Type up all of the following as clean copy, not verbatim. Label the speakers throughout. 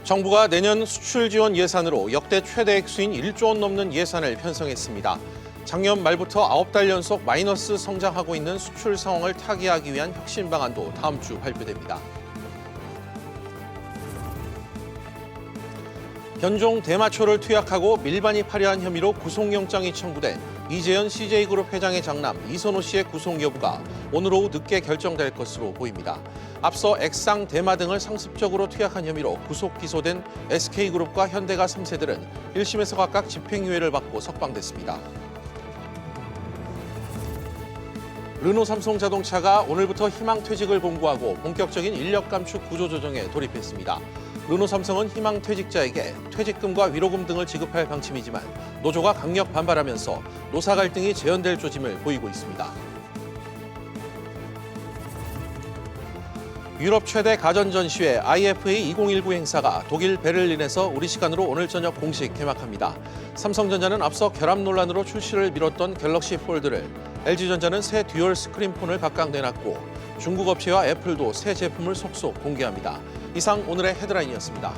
Speaker 1: 정부가 내년 수출 지원 예산으로 역대 최대 액수인 1조 원 넘는 예산을 편성했습니다. 작년 말부터 9달 연속 마이너스 성장하고 있는 수출 상황을 타개하기 위한 혁신 방안도 다음 주 발표됩니다. 변종 대마초를 투약하고 밀반입 하려한 혐의로 구속영장이 청구된 이재현 CJ그룹 회장의 장남 이선호 씨의 구속 여부가 오늘 오후 늦게 결정될 것으로 보입니다. 앞서 액상, 대마 등을 상습적으로 투약한 혐의로 구속 기소된 SK그룹과 현대가 3세들은 1심에서 각각 집행유예를 받고 석방됐습니다. 르노 삼성자동차가 오늘부터 희망퇴직을 공고하고 본격적인 인력 감축 구조조정에 돌입했습니다. 르노 삼성은 희망퇴직자에게 퇴직금과 위로금 등을 지급할 방침이지만 노조가 강력 반발하면서 노사 갈등이 재현될 조짐을 보이고 있습니다. 유럽 최대 가전 전시회 IFA 2019 행사가 독일 베를린에서 우리 시간으로 오늘 저녁 공식 개막합니다. 삼성전자는 앞서 결함 논란으로 출시를 미뤘던 갤럭시 폴드를, LG전자는 새 듀얼 스크린폰을 각각 내놨고 중국 업체와 애플도 새 제품을 속속 공개합니다. 이상 오늘의 헤드라인이었습니다.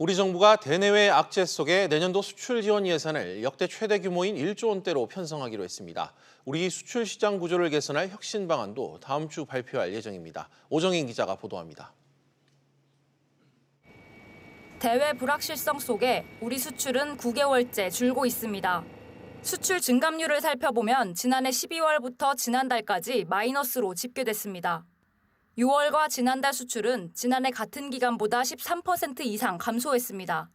Speaker 1: 우리 정부가 대내외 악재 속에 내년도 수출 지원 예산을 역대 최대 규모인 1조 원대로 편성하기로 했습니다. 우리 수출 시장 구조를 개선할 혁신 방안도 다음 주 발표할 예정입니다. 오정인 기자가 보도합니다.
Speaker 2: 대외 불확실성 속에 우리 수출은 9개월째 줄고 있습니다. 수출 증감률을 살펴보면 지난해 12월부터 지난달까지 마이너스로 집계됐습니다. 6월과 지난달 수출은 지난해 같은 기간보다 13% 이상 감소했습니다.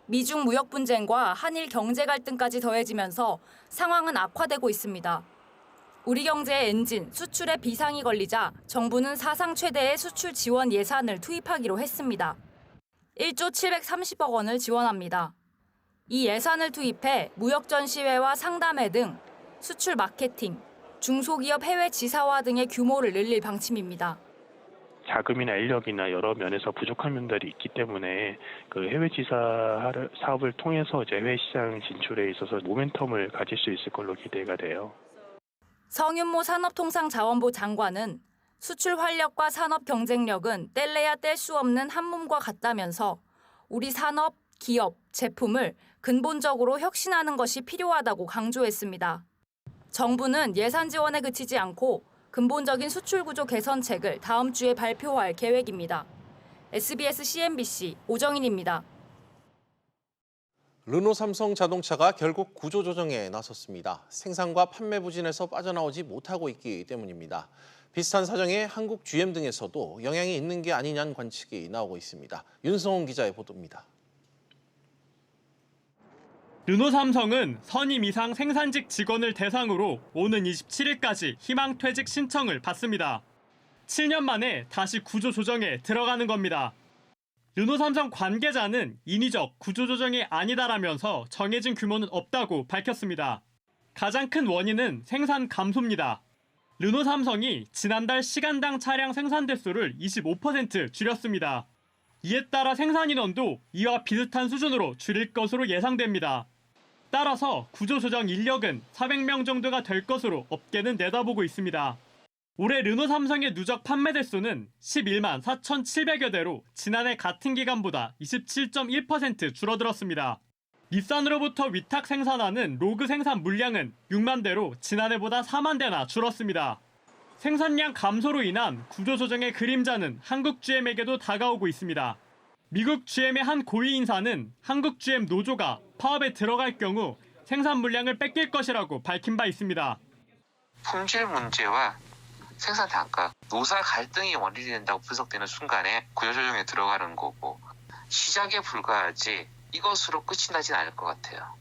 Speaker 2: 미중 무역 분쟁과 한일 경제 갈등까지 더해지면서 상황은 악화되고 있습니다. 우리 경제의 엔진, 수출에 비상이 걸리자 정부는 사상 최대의 수출 지원 예산을 투입하기로 했습니다. 1조 730억 원을 지원합니다. 이 예산을 투입해 무역 전시회와 상담회 등 수출 마케팅, 중소기업 해외 지사화 등의 규모를 늘릴 방침입니다.
Speaker 3: 자금이나 인력이나 여러 면에서 부족한 면들이 있기 때문에 그 해외 지사 사업을 통해서 이제 해외 시장 진출에 있어서 모멘텀을 가질 수 있을 걸로 기대가 돼요.
Speaker 2: 성윤모 산업통상자원부 장관은 수출 활력과 산업 경쟁력은 뗄래야 뗄 수 없는 한 몸과 같다면서 우리 산업, 기업, 제품을 근본적으로 혁신하는 것이 필요하다고 강조했습니다. 정부는 예산 지원에 그치지 않고 근본적인 수출 구조 개선책을 다음 주에 발표할 계획입니다. SBS CNBC 오정인입니다.
Speaker 1: 르노 삼성 자동차가 결국 구조조정에 나섰습니다. 생산과 판매 부진에서 빠져나오지 못하고 있기 때문입니다. 비슷한 사정에 한국 GM 등에서도 영향이 있는 게 아니냐는 관측이 나오고 있습니다. 윤성훈 기자의 보도입니다.
Speaker 4: 르노 삼성은 선임 이상 생산직 직원을 대상으로 오는 27일까지 희망퇴직 신청을 받습니다. 7년 만에 다시 구조조정에 들어가는 겁니다. 르노 삼성 관계자는 인위적 구조조정이 아니다라면서 정해진 규모는 없다고 밝혔습니다. 가장 큰 원인은 생산 감소입니다. 르노 삼성이 지난달 시간당 차량 생산 대수를 25% 줄였습니다. 이에 따라 생산 인원도 이와 비슷한 수준으로 줄일 것으로 예상됩니다. 따라서 구조조정 인력은 400명 정도가 될 것으로 업계는 내다보고 있습니다. 올해 르노 삼성의 누적 판매 대수는 11만 4,700여 대로 지난해 같은 기간보다 27.1% 줄어들었습니다. 닛산으로부터 위탁 생산하는 로그 생산 물량은 6만 대로 지난해보다 4만 대나 줄었습니다. 생산량 감소로 인한 구조조정의 그림자는 한국 GM에게도 다가오고 있습니다. 미국 GM의 한 고위 인사는 한국 GM 노조가 파업에 들어갈 경우 생산 물량을 뺏길 것이라고 밝힌 바 있습니다.
Speaker 5: 품질 문제와 생산 단가, 노사 갈등이 원인이 된다고 분석되는 순간에 구조조정에 들어가는 거고 시작에 불과하지 이것으로 끝이 나진 않을 것 같아요.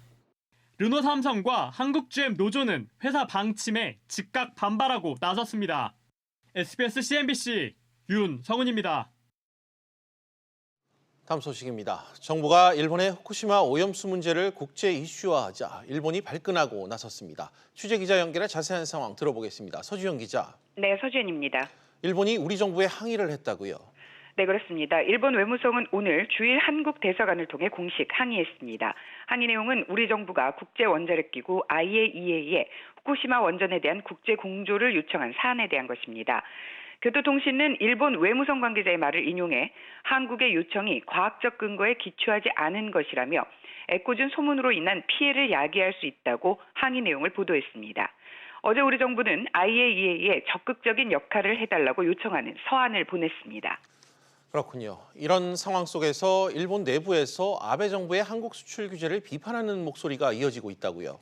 Speaker 4: 르노 삼성과 한국 GM 노조는 회사 방침에 즉각 반발하고 나섰습니다. SBS CNBC 윤성훈입니다.
Speaker 1: 다음 소식입니다. 정부가 일본의 후쿠시마 오염수 문제를 국제 이슈화하자 일본이 발끈하고 나섰습니다. 취재 기자 연결해 자세한 상황 들어보겠습니다. 서주영 기자.
Speaker 6: 네, 서주연입니다.
Speaker 1: 일본이 우리 정부에 항의를 했다고요?
Speaker 6: 네, 그렇습니다. 일본 외무성은 오늘 주일 한국 대사관을 통해 공식 항의했습니다. 항의 내용은 우리 정부가 국제원자력기구 IAEA에 후쿠시마 원전에 대한 국제 공조를 요청한 사안에 대한 것입니다. 교토통신은 일본 외무성 관계자의 말을 인용해 한국의 요청이 과학적 근거에 기초하지 않은 것이라며 애꿎은 소문으로 인한 피해를 야기할 수 있다고 항의 내용을 보도했습니다. 어제 우리 정부는 IAEA에 적극적인 역할을 해달라고 요청하는 서한을 보냈습니다.
Speaker 1: 그렇군요. 이런 상황 속에서 일본 내부에서 아베 정부의 한국 수출 규제를 비판하는 목소리가 이어지고 있다고요.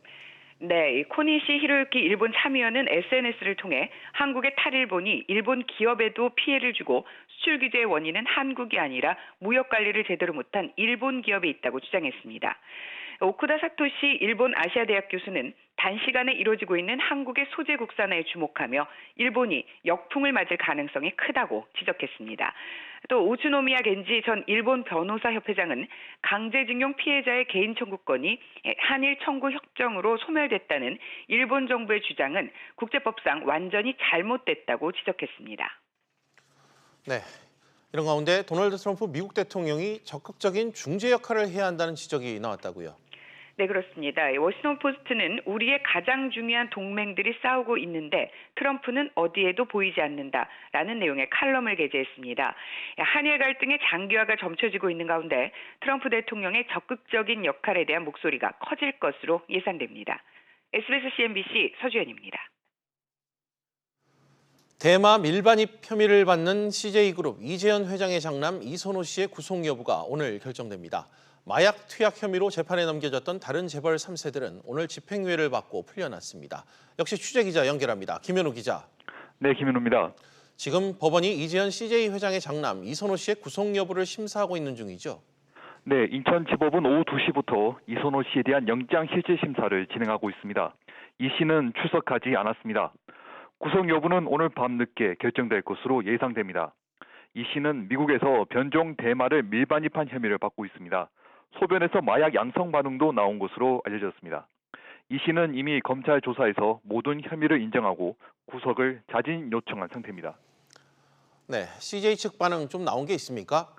Speaker 6: 네, 코니시 히로유키 일본 참의원은 SNS를 통해 한국의 탈일본이 일본 기업에도 피해를 주고 수출 규제의 원인은 한국이 아니라 무역 관리를 제대로 못한 일본 기업에 있다고 주장했습니다. 오쿠다 사토시 일본 아시아대학 교수는 단시간에 이루어지고 있는 한국의 소재 국산화에 주목하며 일본이 역풍을 맞을 가능성이 크다고 지적했습니다. 또 오츠노미야 겐지 전 일본 변호사협회장은 강제징용 피해자의 개인 청구권이 한일 청구 협정으로 소멸됐다는 일본 정부의 주장은 국제법상 완전히 잘못됐다고 지적했습니다.
Speaker 1: 네. 이런 가운데 도널드 트럼프 미국 대통령이 적극적인 중재 역할을 해야 한다는 지적이 나왔다고요.
Speaker 6: 네, 그렇습니다. 워싱턴 포스트는 우리의 가장 중요한 동맹들이 싸우고 있는데 트럼프는 어디에도 보이지 않는다라는 내용의 칼럼을 게재했습니다. 한일 갈등의 장기화가 점쳐지고 있는 가운데 트럼프 대통령의 적극적인 역할에 대한 목소리가 커질 것으로 예상됩니다. SBS CNBC 서주연입니다.
Speaker 1: 대마 밀반입 혐의를 받는 CJ그룹 이재현 회장의 장남 이선호 씨의 구속 여부가 오늘 결정됩니다. 마약 투약 혐의로 재판에 넘겨졌던 다른 재벌 3세들은 오늘 집행유예를 받고 풀려났습니다. 역시 취재기자 연결합니다. 김현우 기자.
Speaker 7: 네, 김현우입니다.
Speaker 1: 지금 법원이 이재현 CJ 회장의 장남 이선호 씨의 구속 여부를 심사하고 있는 중이죠?
Speaker 7: 네, 인천지법은 오후 2시부터 이선호 씨에 대한 영장 실질 심사를 진행하고 있습니다. 이 씨는 출석하지 않았습니다. 구속 여부는 오늘 밤늦게 결정될 것으로 예상됩니다. 이 씨는 미국에서 변종 대마를 밀반입한 혐의를 받고 있습니다. 소변에서 마약 양성 반응도 나온 것으로 알려졌습니다. 이 씨는 이미 검찰 조사에서 모든 혐의를 인정하고 구속을 자진 요청한 상태입니다.
Speaker 1: 네, CJ 측 반응 좀 나온 게 있습니까?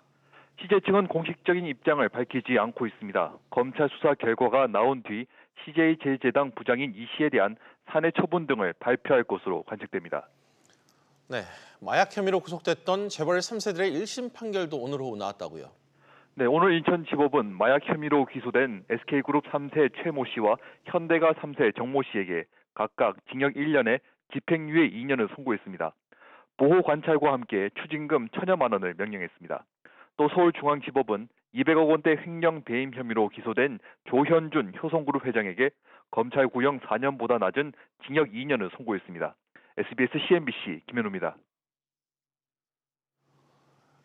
Speaker 7: CJ 측은 공식적인 입장을 밝히지 않고 있습니다. 검찰 수사 결과가 나온 뒤 CJ 제일제당 부장인 이 씨에 대한 사내 처분 등을 발표할 것으로 관측됩니다.
Speaker 1: 네, 마약 혐의로 구속됐던 재벌 3세들의 1심 판결도 오늘 오후 나왔다고요.
Speaker 7: 네, 오늘 인천지법은 마약 혐의로 기소된 SK그룹 3세 최모 씨와 현대가 3세 정모 씨에게 각각 징역 1년에 집행유예 2년을 선고했습니다. 보호관찰과 함께 추징금 1,000여만 원을 명령했습니다. 또 서울중앙지법은 200억 원대 횡령 배임 혐의로 기소된 조현준 효성그룹 회장에게 검찰 구형 4년보다 낮은 징역 2년을 선고했습니다. SBS CNBC 김현우입니다.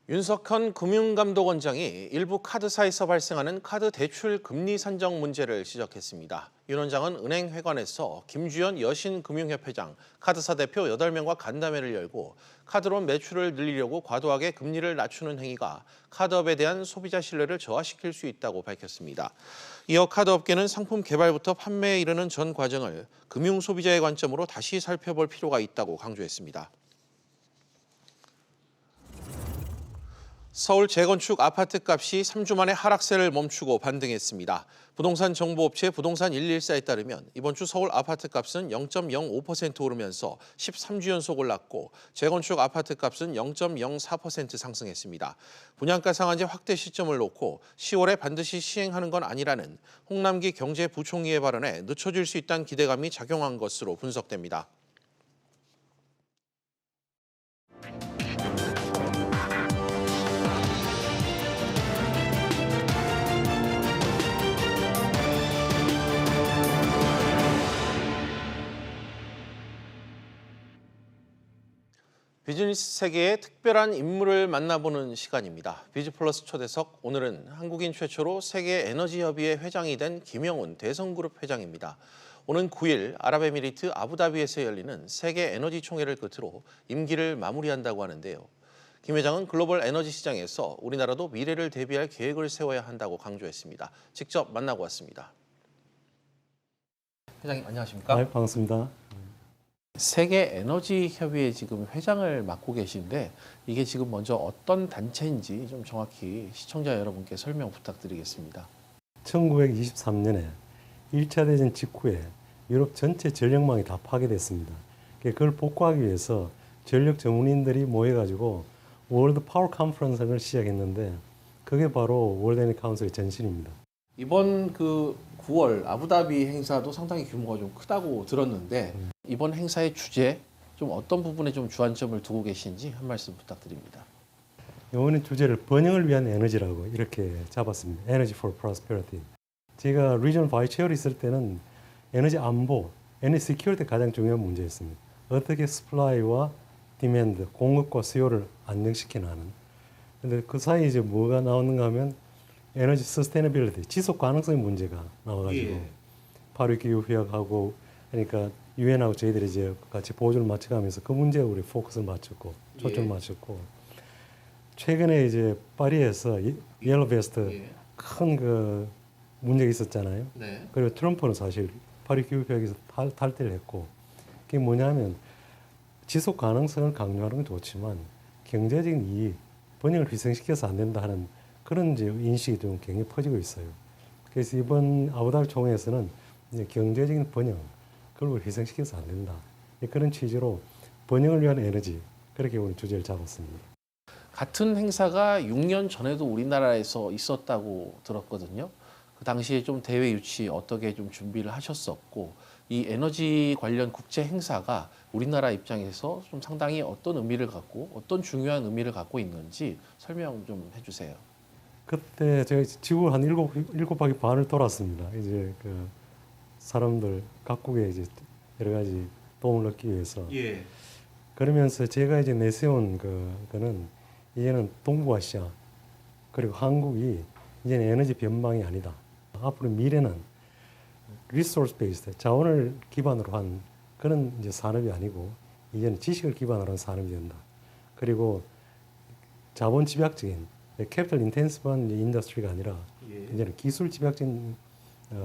Speaker 1: 윤석현 금융감독원장이 일부 카드사에서 발생하는 카드 대출 금리 산정 문제를 지적했습니다. 윤 원장은 은행회관에서 김주현 여신금융협회장, 카드사 대표 8명과 간담회를 열고 카드론 매출을 늘리려고 과도하게 금리를 낮추는 행위가 카드업에 대한 소비자 신뢰를 저하시킬 수 있다고 밝혔습니다. 이어 카드업계는 상품 개발부터 판매에 이르는 전 과정을 금융 소비자의 관점으로 다시 살펴볼 필요가 있다고 강조했습니다. 서울 재건축 아파트 값이 3주 만에 하락세를 멈추고 반등했습니다. 부동산 정보업체 부동산 114에 따르면 이번 주 서울 아파트 값은 0.05% 오르면서 13주 연속 올랐고 재건축 아파트 값은 0.04% 상승했습니다. 분양가 상한제 확대 시점을 놓고 10월에 반드시 시행하는 건 아니라는 홍남기 경제부총리의 발언에 늦춰질 수 있다는 기대감이 작용한 것으로 분석됩니다. 비즈니스 세계의 특별한 인물을 만나보는 시간입니다. 비즈플러스 초대석, 오늘은 한국인 최초로 세계에너지협의회 회장이 된 김영훈 대성그룹 회장입니다. 오는 9일 아랍에미리트 아부다비에서 열리는 세계에너지총회를 끝으로 임기를 마무리한다고 하는데요. 김 회장은 글로벌 에너지 시장에서 우리나라도 미래를 대비할 계획을 세워야 한다고 강조했습니다. 직접 만나고 왔습니다. 회장님 안녕하십니까?
Speaker 8: 네, 반갑습니다.
Speaker 1: 세계 에너지 협의회 지금 회장을 맡고 계신데 이게 지금 먼저 어떤 단체인지 좀 정확히 시청자 여러분께 설명 부탁드리겠습니다.
Speaker 8: 1923년에 1차 대전 직후에 유럽 전체 전력망이 다 파괴됐습니다. 그걸 복구하기 위해서 전력 전문인들이 모여가지고 월드 파워 컨퍼런스를 시작했는데 그게 바로 월드 에너지 카운슬의 전신입니다.
Speaker 1: 이번 그 9월 아부다비 행사도 상당히 규모가 좀 크다고 들었는데 이번 행사의 주제 좀 어떤 부분에 좀 주안점을 두고 계신지 한 말씀 부탁드립니다.
Speaker 8: 이번에 주제를 번영을 위한 에너지라고 이렇게 잡았습니다. Energy for Prosperity. 제가 리전 바이스 체어를 있을 때는 에너지 안보, 에너지 시큐리티 가장 중요한 문제였습니다. 어떻게 스플라이와 디맨드, 공급과 수요를 안정시키는 하는. 근데 그 사이에 이제 뭐가 나오는가 하면 에너지 서스테이너빌리티, 지속 가능성의 문제가 나와가지고 파리 기후 회역하고 그러니까 유엔하고 저희들이 이제 같이 보조를 맞춰가면서 그 문제에 우리 포커스를 맞췄고 초점을 맞췄고 최근에 이제 파리에서 옐로 베스트 큰 그 문제가 있었잖아요. 그리고 트럼프는 사실 파리 기후 회역에서 탈퇴를 했고 그게 뭐냐면 지속 가능성을 강조하는 건 좋지만 경제적인 이익, 번영을 희생시켜서 안 된다 하는 그런 이제 인식이 좀 굉장히 퍼지고 있어요. 그래서 이번 아부다비 총회에서는 이제 경제적인 번영, 그걸 희생시켜서 안 된다. 그런 취지로 번영을 위한 에너지, 그렇게 오늘 주제를 잡았습니다.
Speaker 1: 같은 행사가 6년 전에도 우리나라에서 있었다고 들었거든요. 그 당시에 좀 대회 유치 어떻게 좀 준비를 하셨었고 이 에너지 관련 국제 행사가 우리나라 입장에서 좀 상당히 어떤 의미를 갖고 어떤 중요한 의미를 갖고 있는지 설명 좀 해주세요.
Speaker 8: 그때 제가 지구 한 일곱 바퀴 반을 돌았습니다. 이제 그 사람들 각국에 이제 여러 가지 도움을 얻기 위해서. 그러면서 제가 이제 내세운 그거는 이제는 동부아시아 그리고 한국이 이제는 에너지 변방이 아니다. 앞으로 미래는 리소스 베이스드 자원을 기반으로 한 그런 이제 산업이 아니고 이제는 지식을 기반으로 한 산업이 된다. 그리고 자본 집약적인 캐피털 인텐시브한 인더스트리가 아니라 이제는 기술 집약적인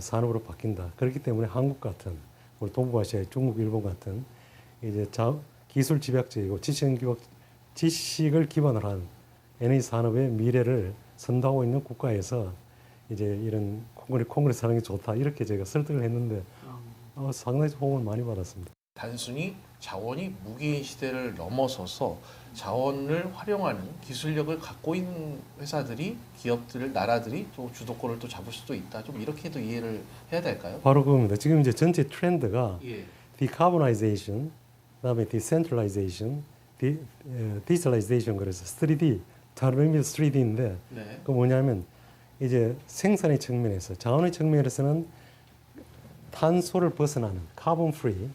Speaker 8: 산업으로 바뀐다. 그렇기 때문에 한국 같은 우리 동부아시아의 중국, 일본 같은 이제 기술 집약적이고 지식을 기반으로 한 에너지 산업의 미래를 선도하고 있는 국가에서 이제 이런 콩그레스 하는 게 좋다 이렇게 제가 설득을 했는데 상당히 호응을 많이 받았습니다.
Speaker 1: 단순히 자원이 무기인 시대를 넘어서서 자원을 활용하는 기술력을 갖고 있는 회사들이 기업들, 나라들이 또 주도권을 또 잡을 수도 있다. 좀 이렇게도 이해를 해야 될까요?
Speaker 8: 바로 그겁니다. 지금 이제 전체 트렌드가 decarbonization, 그다음에 decentralization, digitalization 그래서 3D, 다른 의미에서 3D인데 그 뭐냐면 이제 생산의 측면에서 자원의 측면에서는 탄소를 벗어나는 카본 프리,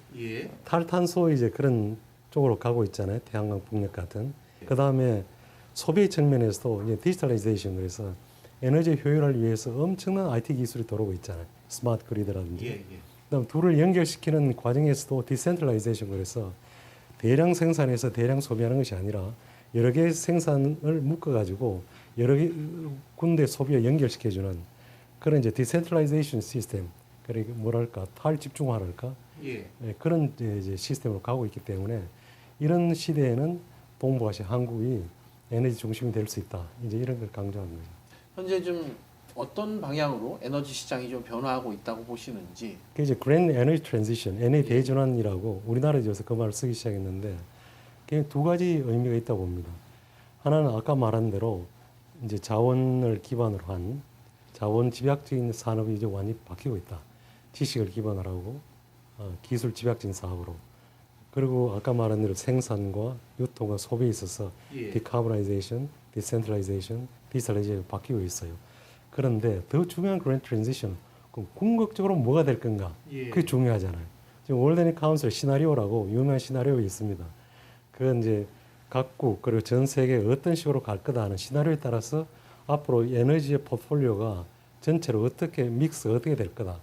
Speaker 8: 탈탄소 이제 그런 쪽으로 가고 있잖아요. 태양광 풍력 같은. 그 다음에 소비의 측면에서도 이제 디지털라이제이션 그래서 에너지 효율화를 위해서 엄청난 IT 기술이 들어오고 있잖아요. 스마트 그리드라든지. 그다음 둘을 연결시키는 과정에서도 디센트럴라이제이션 그래서 대량 생산해서 대량 소비하는 것이 아니라 여러 개의 생산을 묶어가지고 여러 개 군데 소비에 연결시켜주는 그런 이제 디센트럴라이제이션 시스템. 그러니까 뭐랄까 탈집중화랄까 그런 이제 시스템으로 가고 있기 때문에 이런 시대에는 동부아시아 한국이 에너지 중심이 될 수 있다. 이제 이런 걸 강조하는 거죠.
Speaker 1: 현재 좀 어떤 방향으로 에너지 시장이 좀 변화하고 있다고 보시는지.
Speaker 8: 그 이제 그랜드 에너지 트랜지션, 에너지 대전환이라고 우리나라에서 그 말을 쓰기 시작했는데 그게 두 가지 의미가 있다고 봅니다. 하나는 아까 말한 대로 이제 자원을 기반으로 한 자원 집약적인 산업이 이제 완전히 바뀌고 있다. 지식을 기반으로 하고 기술 집약적인 사업으로 그리고 아까 말한 대로 생산과 유통과 소비에 있어서 디카보나이제이션, 디센트럴라이제이션, 디지털라이제이션 바뀌고 있어요. 그런데 더 중요한 그런 트랜지션, 그럼 궁극적으로 뭐가 될 건가? 그게 중요하잖아요. 지금 월드 에너지 카운슬 시나리오라고 유명한 시나리오가 있습니다. 그건 이제 각국 그리고 전 세계에 어떤 식으로 갈 거다 하는 시나리오에 따라서 앞으로 에너지의 포트폴리오가 전체로 어떻게 믹스가 어떻게 될 거다.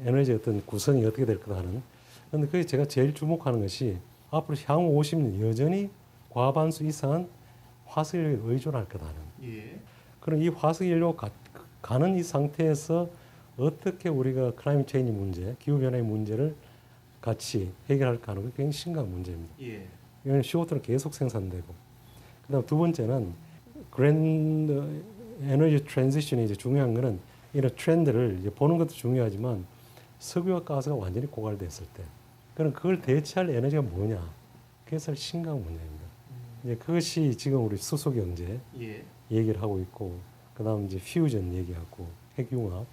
Speaker 8: 에너지 어떤 구성이 어떻게 될 거다 하는. 그런데 그게 제가 제일 주목하는 것이 앞으로 향후 50년 여전히 과반수 이상은 화석연료에 의존할 거다는. 그럼 이 화석연료가 가는 이 상태에서 어떻게 우리가 클라이밋 체인지 문제, 기후변화의 문제를 같이 해결할 가능성이 굉장히 심각한 문제입니다. 이건 CO2는 계속 생산되고, 그다음 두 번째는 그랜드 에너지 트랜지션이 이제 중요한 거는 이런 트렌드를 이제 보는 것도 중요하지만 석유와 가스가 완전히 고갈됐을 때, 그럼 그걸 대체할 에너지가 뭐냐? 그게 사실 심각한 문제입니다. 이제 그것이 지금 우리 수소 경제 얘기를 하고 있고, 그다음 이제 퓨전 얘기하고 핵융합,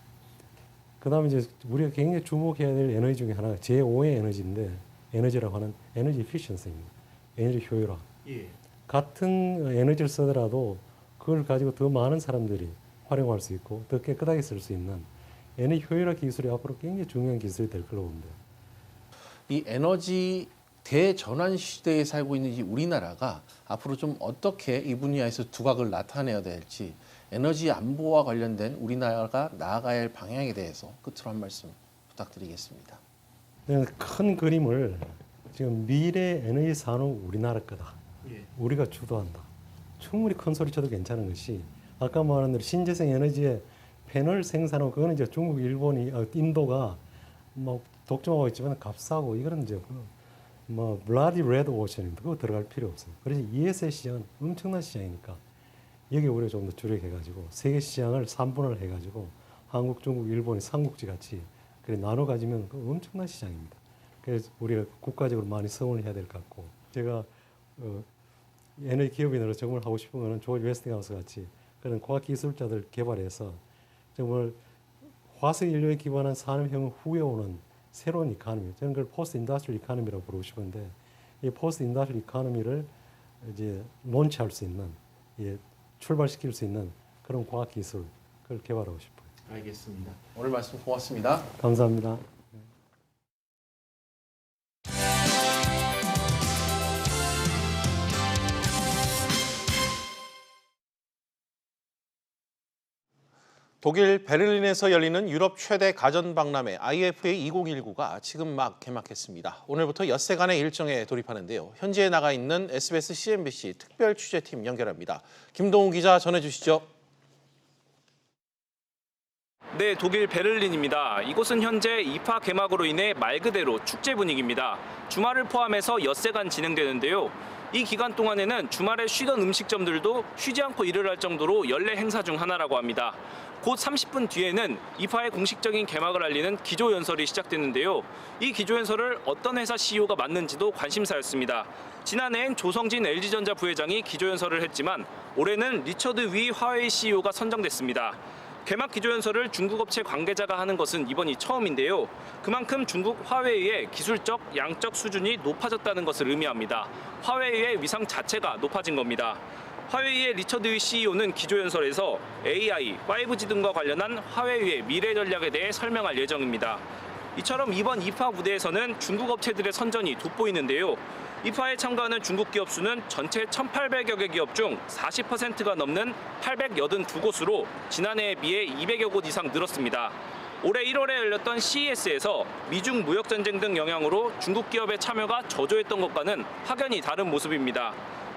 Speaker 8: 그다음 이제 우리가 굉장히 주목해야 될 에너지 중에 하나가 제5의 에너지인데 에너지라고 하는 에너지 에피션시입니다. 에너지 효율화. 같은 에너지를 쓰더라도 그걸 가지고 더 많은 사람들이 활용할 수 있고 더 깨끗하게 쓸 수 있는 에너지 효율화 기술이 앞으로 굉장히 중요한 기술이 될 거라고 봅니다.
Speaker 1: 이 에너지 대전환 시대에 살고 있는 이 우리나라가 앞으로 좀 어떻게 이 분야에서 두각을 나타내야 될지, 에너지 안보와 관련된 우리나라가 나아가야 할 방향에 대해서 끝으로 한 말씀 부탁드리겠습니다.
Speaker 8: 큰 그림을 지금 미래 에너지 산업 우리나라 거다. 우리가 주도한다. 충분히 큰 소리 쳐도 괜찮은 것이, 아까 말한 대로 신재생 에너지의 패널 생산하고 그거는 이제 중국, 일본이, 인도가 뭐 독점하고 있지만 값싸고, 이거는 이제 뭐 블라디 레드 오션인데 그거 들어갈 필요 없어요. 그래서 ES의 시장은 엄청난 시장이니까 여기 우리가 좀 더 주력해가지고 세계 시장을 3분할 해가지고 한국, 중국, 일본이 삼국지 같이 그래 나눠 가지면 그 엄청난 시장입니다. 그래서 우리가 국가적으로 많이 성원을 해야 될 것 같고, 제가 에너지 기업인으로 정말 하고 싶은 거는 조지 웨스팅하우스 같이 그런 과학기술자들 개발해서 정말 화석 인류에 기반한 산업혁명 후에 오는 새로운 이코노미, 저는 그걸 포스트 인더스트리얼 이코노미라고 부르고 싶은데, 이 포스트 인더스트리얼 이코노미를 이제 론치할 수 있는, 출발시킬 수 있는 그런 과학기술, 그걸 개발하고 싶어요.
Speaker 1: 알겠습니다. 오늘 말씀 고맙습니다.
Speaker 8: 감사합니다.
Speaker 1: 독일 베를린에서 열리는 유럽 최대 가전 박람회 IFA 2019가 지금 막 개막했습니다. 오늘부터 엿새간의 일정에 돌입하는데요. 현지에 나가 있는 SBS CNBC 특별 취재팀 연결합니다. 김동훈 기자 전해주시죠.
Speaker 9: 네, 독일 베를린입니다. 이곳은 현재 IFA 개막으로 인해 말 그대로 축제 분위기입니다. 주말을 포함해서 엿새간 진행되는데요. 이 기간 동안에는 주말에 쉬던 음식점들도 쉬지 않고 일을 할 정도로 연례 행사 중 하나라고 합니다. 곧 30분 뒤에는 IFA의 공식적인 개막을 알리는 기조연설이 시작되는데요. 이 기조연설을 어떤 회사 CEO가 맡는지도 관심사였습니다. 지난해엔 조성진 LG전자 부회장이 기조연설을 했지만 올해는 리처드 위 화웨이 CEO가 선정됐습니다. 개막 기조연설을 중국 업체 관계자가 하는 것은 이번이 처음인데요. 그만큼 중국 화웨이의 기술적, 양적 수준이 높아졌다는 것을 의미합니다. 화웨이의 위상 자체가 높아진 겁니다. 화웨이의 리처드 위 CEO는 기조연설에서 AI, 5G 등과 관련한 화웨이의 미래 전략에 대해 설명할 예정입니다. 이처럼 이번 IFA 무대에서는 중국 업체들의 선전이 돋보이는데요. IFA에 참가하는 중국 기업 수는 전체 1,800여 개 기업 중 40%가 넘는 882곳으로 지난해에 비해 200여 곳 이상 늘었습니다. 올해 1월에 열렸던 CES에서 미중 무역 전쟁 등 영향으로 중국 기업의 참여가 저조했던 것과는 확연히 다른 모습입니다.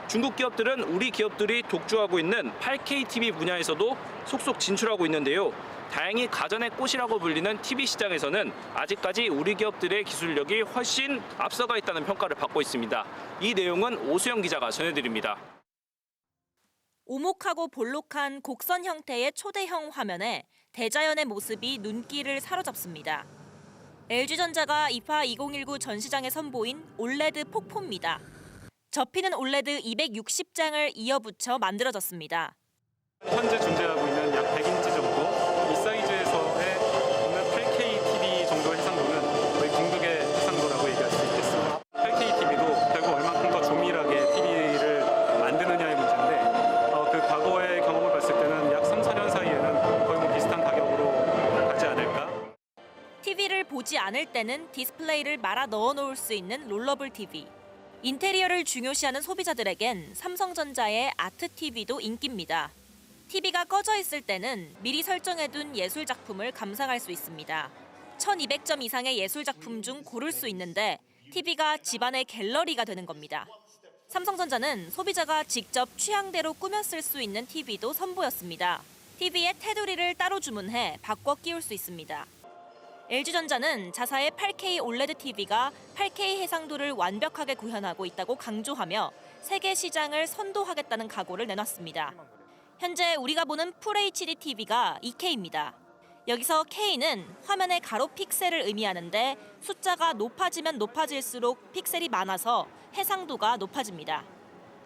Speaker 9: 중국 기업들은 우리 기업들이 독주하고 있는 8K TV 분야에서도 속속 진출하고 있는데요. 다행히 가전의 꽃이라고 불리는 TV 시장에서는 아직까지 우리 기업들의 기술력이 훨씬 앞서가 있다는 평가를 받고 있습니다. 이 내용은 오수영 기자가 전해드립니다.
Speaker 10: 오목하고 볼록한 곡선 형태의 초대형 화면에 대자연의 모습이 눈길을 사로잡습니다. LG전자가 IFA 2019 전시장에 선보인 올레드 폭포입니다. 접히는 올레드 260장을 이어붙여 만들어졌습니다.
Speaker 11: 현재 존재하고 있는 약 100인치 정도, 이 사이즈에서의 보면 8K TV 정도의 해상도는 거의 궁극의 해상도라고 얘기할 수 있겠습니다. 8K TV도 결국 얼마큼 더 조밀하게 TV를 만드느냐의 문제인데, 그 과거의 경험을 봤을 때는 약 3, 4년 사이에는 거의 뭐 비슷한 가격으로 가지 않을까?
Speaker 10: TV를 보지 않을 때는 디스플레이를 말아 넣어 놓을 수 있는 롤러블 TV. 인테리어를 중요시하는 소비자들에겐 삼성전자의 아트 TV도 인기입니다. TV가 꺼져 있을 때는 미리 설정해둔 예술 작품을 감상할 수 있습니다. 1200점 이상의 예술 작품 중 고를 수 있는데 TV가 집안의 갤러리가 되는 겁니다. 삼성전자는 소비자가 직접 취향대로 꾸며 쓸 수 있는 TV도 선보였습니다. TV에 테두리를 따로 주문해 바꿔 끼울 수 있습니다. LG전자는 자사의 8K OLED TV가 8K 해상도를 완벽하게 구현하고 있다고 강조하며 세계 시장을 선도하겠다는 각오를 내놨습니다. 현재 우리가 보는 FHD TV가 2K입니다. 여기서 K는 화면의 가로 픽셀을 의미하는데 숫자가 높아지면 높아질수록 픽셀이 많아서 해상도가 높아집니다.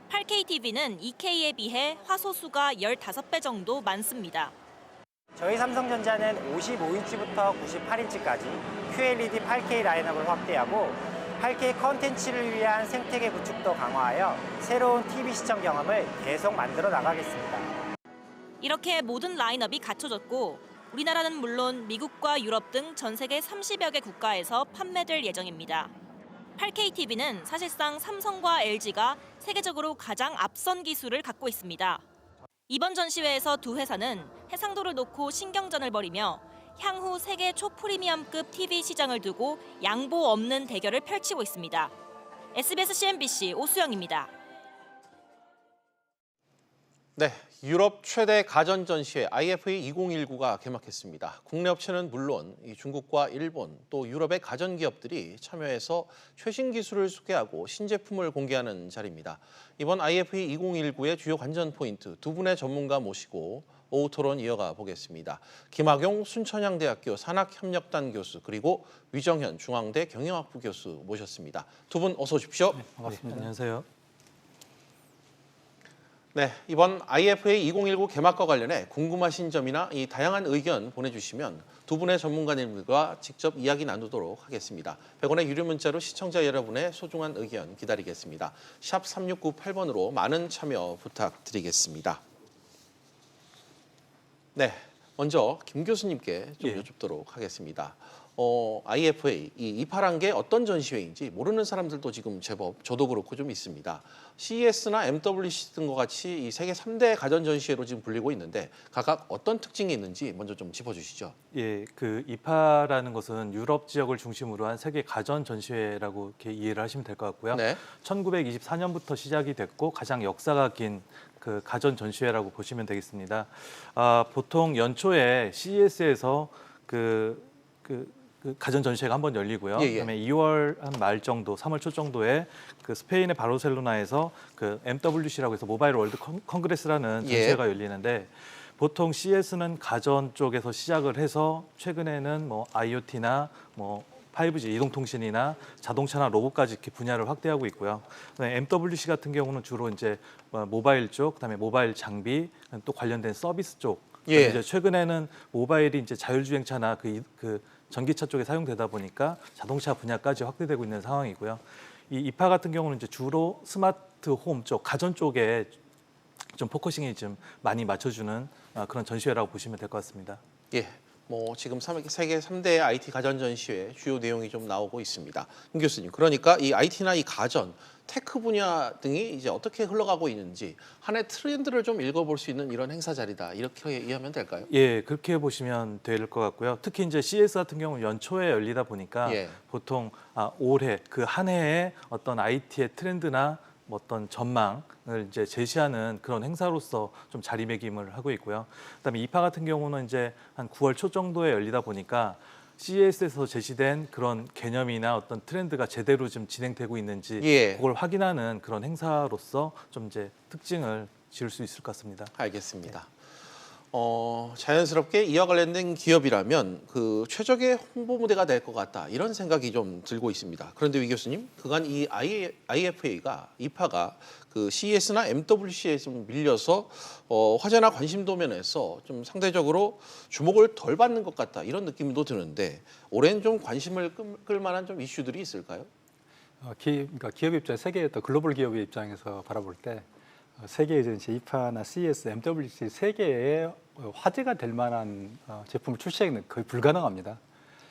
Speaker 10: 8K TV는 2K에 비해 화소수가 15배 정도 많습니다.
Speaker 12: 저희 삼성전자는 55인치부터 98인치까지 QLED 8K 라인업을 확대하고 8K 컨텐츠를 위한 생태계 구축도 강화하여 새로운 TV 시청 경험을 계속 만들어 나가겠습니다.
Speaker 10: 이렇게 모든 라인업이 갖춰졌고 우리나라는 물론 미국과 유럽 등 전 세계 30여 개 국가에서 판매될 예정입니다. 8K TV는 사실상 삼성과 LG가 세계적으로 가장 앞선 기술을 갖고 있습니다. 이번 전시회에서 두 회사는 해상도를 놓고 신경전을 벌이며 향후 세계 초프리미엄급 TV 시장을 두고 양보 없는 대결을 펼치고 있습니다. SBS CNBC 오수영입니다.
Speaker 1: 네, 유럽 최대 가전 전시회 IFA 2019가 개막했습니다. 국내 업체는 물론 중국과 일본 또 유럽의 가전 기업들이 참여해서 최신 기술을 소개하고 신제품을 공개하는 자리입니다. 이번 IFA 2019의 주요 관전 포인트 두 분의 전문가 모시고 오후 토론 이어가 보겠습니다. 김학용 순천향대학교 산학협력단 교수 그리고 위정현 중앙대 경영학부 교수 모셨습니다. 두 분 어서 오십시오.
Speaker 13: 네, 반갑습니다. 안녕하세요.
Speaker 1: 네, 이번 IFA 2019 개막과 관련해 궁금하신 점이나 이 다양한 의견 보내주시면 두 분의 전문가님들과 직접 이야기 나누도록 하겠습니다. 100원의 유료 문자로 시청자 여러분의 소중한 의견 기다리겠습니다. 샵 3698번으로 많은 참여 부탁드리겠습니다. 네, 먼저 김 교수님께 좀 여쭙도록 하겠습니다. IFA, 이 이파란 게 어떤 전시회인지 모르는 사람들도 지금 제법 저도 그렇고 좀 있습니다. CES나 MWC 등과 같이 이 세계 3대 가전 전시회로 지금 불리고 있는데 각각 어떤 특징이 있는지 먼저 좀 짚어주시죠.
Speaker 13: 예, 그 이파라는 것은 유럽 지역을 중심으로 한 세계 가전 전시회라고 이렇게 이해를 하시면 될 것 같고요.
Speaker 1: 네.
Speaker 13: 1924년부터 시작이 됐고 가장 역사가 긴 그 가전 전시회라고 보시면 되겠습니다. 보통 연초에 CES에서 그 가전 전시회가 한번 열리고요. 그다음에 2월 한 말 정도, 3월 초 정도에 그 스페인의 바르셀로나에서 그 MWC라고 해서 모바일 월드 컨그레스라는 전시회가 열리는데 보통 CES는 가전 쪽에서 시작을 해서 최근에는 뭐 IoT나 뭐 5G 이동통신이나 자동차나 로봇까지 이렇게 분야를 확대하고 있고요. MWC 같은 경우는 주로 이제 모바일 쪽, 그다음에 모바일 장비, 또 관련된 서비스 쪽. 이제 최근에는 모바일이 이제 자율주행차나 그 전기차 쪽에 사용되다 보니까 자동차 분야까지 확대되고 있는 상황이고요. 이 이파 같은 경우는 이제 주로 스마트 홈 쪽, 가전 쪽에 좀 포커싱이 좀 많이 맞춰주는 그런 전시회라고 보시면 될 것 같습니다.
Speaker 1: 예, 뭐 지금 세계 3대 IT 가전 전시회 주요 내용이 좀 나오고 있습니다. 김 교수님, 그러니까 이 IT나 이 가전, 테크 분야 등이 이제 어떻게 흘러가고 있는지 한 해 트렌드를 좀 읽어볼 수 있는 이런 행사 자리다 이렇게 이해하면 될까요?
Speaker 13: 예, 그렇게 보시면 될 것 같고요. 특히 이제 CES 같은 경우는 연초에 열리다 보니까 보통 올해 그 한 해의 어떤 IT의 트렌드나 어떤 전망을 이제 제시하는 그런 행사로서 좀 자리매김을 하고 있고요. 그다음에 이파 같은 경우는 이제 한 9월 초 정도에 열리다 보니까 CES에서 제시된 그런 개념이나 어떤 트렌드가 제대로 좀 진행되고 있는지 그걸 확인하는 그런 행사로서 좀 이제 특징을 지을 수 있을 것 같습니다.
Speaker 1: 알겠습니다. 자연스럽게 이와 관련된 기업이라면 그 최적의 홍보 무대가 될 것 같다 이런 생각이 좀 들고 있습니다. 그런데 위 교수님, 그간 이 IFA가 이파가 그 CES나 MWC에 좀 밀려서 화제나 관심도 면에서 좀 상대적으로 주목을 덜 받는 것 같다 이런 느낌도 드는데 올해는 좀 관심을 끌 만한 좀 이슈들이 있을까요?
Speaker 14: 그러니까 기업 입장, 세계의 또 글로벌 기업의 입장에서 바라볼 때 세계의 이파나 CES, MWC 세 개의 화제가 될 만한 제품을 출시하기는 거의 불가능합니다.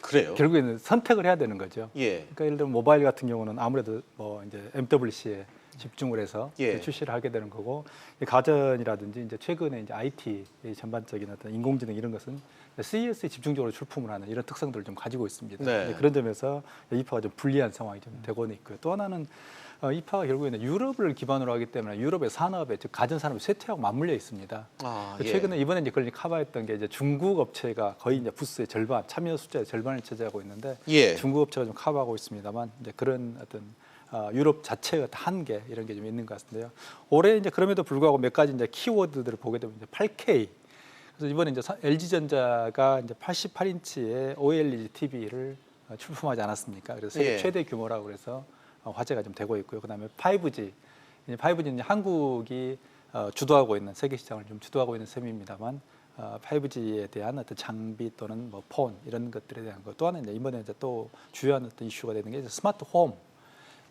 Speaker 1: 그래요?
Speaker 14: 결국에는 선택을 해야 되는 거죠. 그러니까 예를 들면 모바일 같은 경우는 아무래도 뭐 이제 MWC에 집중을 해서 출시를 하게 되는 거고, 가전이라든지 이제 최근에 이제 IT 전반적인 어떤 인공지능 이런 것은 CES에 집중적으로 출품을 하는 이런 특성들을 좀 가지고 있습니다. 그런 점에서 이파가 좀 불리한 상황이 좀 되고는 있고요. 또 하나는 이파가 결국에는 유럽을 기반으로 하기 때문에 유럽의 산업에 즉 가전 산업의 쇠퇴하고 맞물려 있습니다. 최근에 이번에 이제 그걸 커버했던 게 이제 중국 업체가 거의 이제 부스의 절반, 참여 숫자의 절반을 차지하고 있는데 중국 업체가 좀 커버하고 있습니다만 이제 그런 어떤 유럽 자체의 한계 이런 게 좀 있는 것 같은데요. 올해 이제 그럼에도 불구하고 몇 가지 이제 키워드들을 보게 되면 이제 8K. 그래서 이번에 이제 LG전자가 이제 88인치의 OLED TV를 출품하지 않았습니까? 그래서 세계 최대 규모라고 그래서 화제가 좀 되고 있고요. 그다음에 5G. 5G는 한국이 주도하고 있는 세계 시장을 좀 주도하고 있는 셈입니다만 5G에 대한 어떤 장비 또는 뭐 폰 이런 것들에 대한 것. 또 하나 이제 이번에 이제 또 주요한 어떤 이슈가 되는 게 이제 스마트 홈.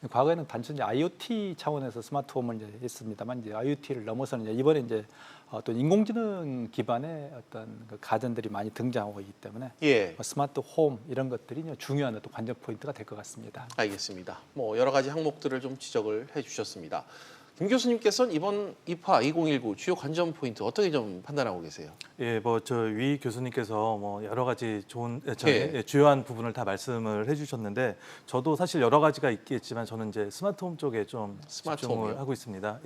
Speaker 14: 과거에는 단순히 IoT 차원에서 스마트 홈을 이제 했습니다만 이제 IoT를 넘어서는 이제 이번에 이제 또 인공지능 기반의 어떤 그 가전들이 많이 등장하고 있기 때문에 스마트 홈 이런 것들이 중요한 어떤 관전 포인트가 될 것 같습니다.
Speaker 1: 알겠습니다. 뭐 여러 가지 항목들을 좀 지적을 해주셨습니다. 김 교수님께서는 이번 이파 2019 주요 관전 포인트 어떻게 좀 판단하고 계세요?
Speaker 13: 예, 뭐 저 위 교수님께서 뭐 여러 가지 좋은 주요한 부분을 다 말씀을 해주셨는데 저도 사실 여러 가지가 있겠지만 저는 이제 스마트홈 쪽에 좀 집중을 하고 있습니다.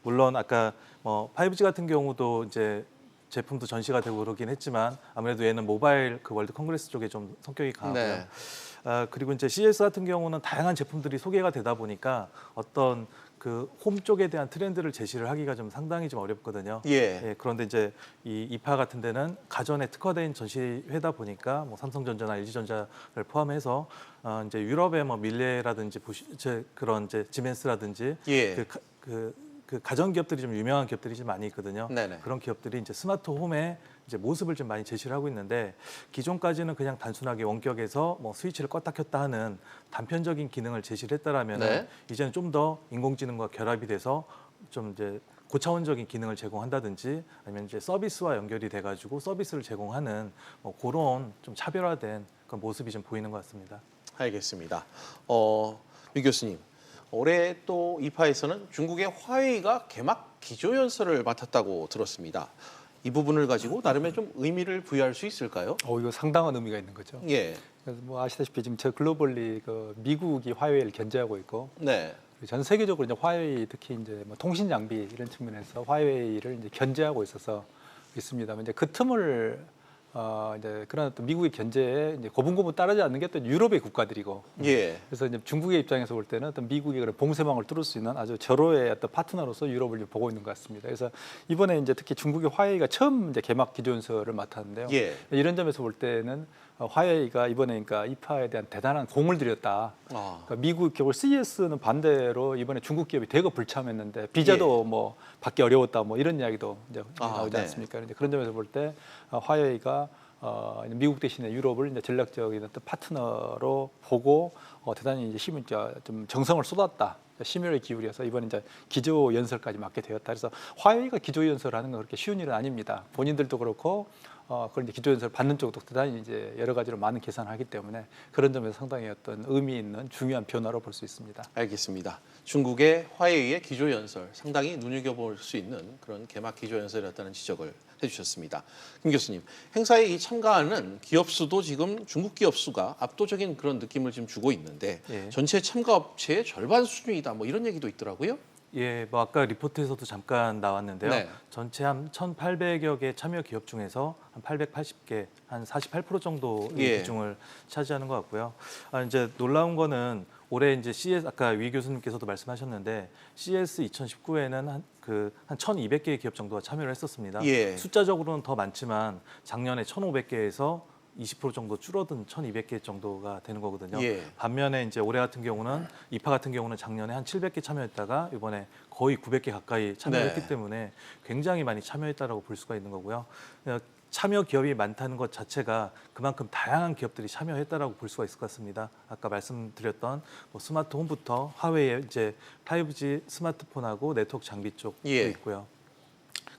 Speaker 13: 물론 아까 뭐 5G 같은 경우도 이제 제품도 전시가 되고 그러긴 했지만 아무래도 얘는 모바일 그 월드 컨그레스 쪽에 좀 성격이 강하고요. 그리고 이제 CES 같은 경우는 다양한 제품들이 소개가 되다 보니까 어떤 그 홈 쪽에 대한 트렌드를 제시를 하기가 좀 상당히 좀 어렵거든요. 그런데 이제 이 이파 같은 데는 가전에 특화된 전시회다 보니까 뭐 삼성전자나 LG전자를 포함해서 이제 유럽의 뭐 밀레라든지 그런 이제 지멘스라든지 그 가전 기업들이 좀 유명한 기업들이 좀 많이 있거든요. 그런 기업들이 이제 스마트 홈에 이제 모습을 좀 많이 제시를 하고 있는데 기존까지는 그냥 단순하게 원격에서 뭐 스위치를 껐다 켰다 하는 단편적인 기능을 제시를 했다라면 이제는 좀 더 인공지능과 결합이 돼서 좀 이제 고차원적인 기능을 제공한다든지 아니면 이제 서비스와 연결이 돼가지고 서비스를 제공하는 뭐 그런 좀 차별화된 그런 모습이 좀 보이는 것 같습니다.
Speaker 1: 알겠습니다. 유 교수님. 올해 또 이파에서는 중국의 화웨이가 개막 기조연설을 맡았다고 들었습니다. 이 부분을 가지고 나름의 좀 의미를 부여할 수 있을까요?
Speaker 14: 이거 상당한 의미가 있는 거죠. 그래서 뭐 아시다시피 지금 저 글로벌리 그 미국이 화웨이를 견제하고 있고, 전 세계적으로 이제 화웨이 특히 이제 뭐 통신 장비 이런 측면에서 화웨이를 이제 견제하고 있어서 있습니다만 이제 그 틈을 이제 그런 어떤 미국의 견제에 이제 고분고분 따르지 않는 게 또 유럽의 국가들이고, 그래서 이제 중국의 입장에서 볼 때는 어떤 미국의 그런 봉쇄망을 뚫을 수 있는 아주 절호의 어떤 파트너로서 유럽을 보고 있는 것 같습니다. 그래서 이번에 이제 특히 중국의 화웨이가 처음 이제 개막 기조연설을 맡았는데요. 이런 점에서 볼 때는 화웨이가 이번에 그러니까 이파에 대한 대단한 공을 들였다. 그러니까 미국 기업 CES는 반대로 이번에 중국 기업이 대거 불참했는데 비자도 뭐 받기 어려웠다 뭐 이런 이야기도 이제 나오지 않습니까? 그런데 그런 점에서 볼 때 화웨이가 미국 대신에 유럽을 이제 전략적인 어떤 파트너로 보고 대단히 이제 힘을 좀 정성을 쏟았다. 심혈을 기울여서 이번 이제 기조 연설까지 맡게 되었다. 그래서 화웨이가 기조 연설을 하는 건 그렇게 쉬운 일은 아닙니다. 본인들도 그렇고 그런 이제 기조 연설 받는 쪽도 대단히 이제 여러 가지로 많은 계산을 하기 때문에 그런 점에서 상당히 어떤 의미 있는 중요한 변화로 볼 수 있습니다.
Speaker 1: 알겠습니다. 중국의 화웨이의 기조 연설 상당히 눈여겨볼 수 있는 그런 개막 기조 연설이었다는 지적을 해주셨습니다. 김 교수님, 행사에 이 참가하는 기업 수도 지금 중국 기업 수가 압도적인 그런 느낌을 지금 주고 있는데 전체 참가 업체의 절반 수준이다 뭐 이런 얘기도 있더라고요.
Speaker 13: 뭐 아까 리포트에서도 잠깐 나왔는데요. 전체 한 1,800여 개 참여 기업 중에서 한 880개, 한 48% 정도의 비중을 차지하는 것 같고요. 이제 놀라운 거는 올해 이제 CES 아까 위 교수님께서도 말씀하셨는데 CES 2019에는 한 1,200개의 기업 정도가 참여를 했었습니다. 숫자적으로는 더 많지만 작년에 1,500개에서 20% 정도 줄어든 1,200개 정도가 되는 거거든요. 반면에 이제 올해 같은 경우는 이파 같은 경우는 작년에 한 700개 참여했다가 이번에 거의 900개 가까이 참여했기 때문에 굉장히 많이 참여했다라고 볼 수가 있는 거고요. 참여 기업이 많다는 것 자체가 그만큼 다양한 기업들이 참여했다라고 볼 수가 있을 것 같습니다. 아까 말씀드렸던 뭐 스마트 홈부터 화웨이의 이제 5G 스마트폰하고 네트워크 장비 쪽도 있고요.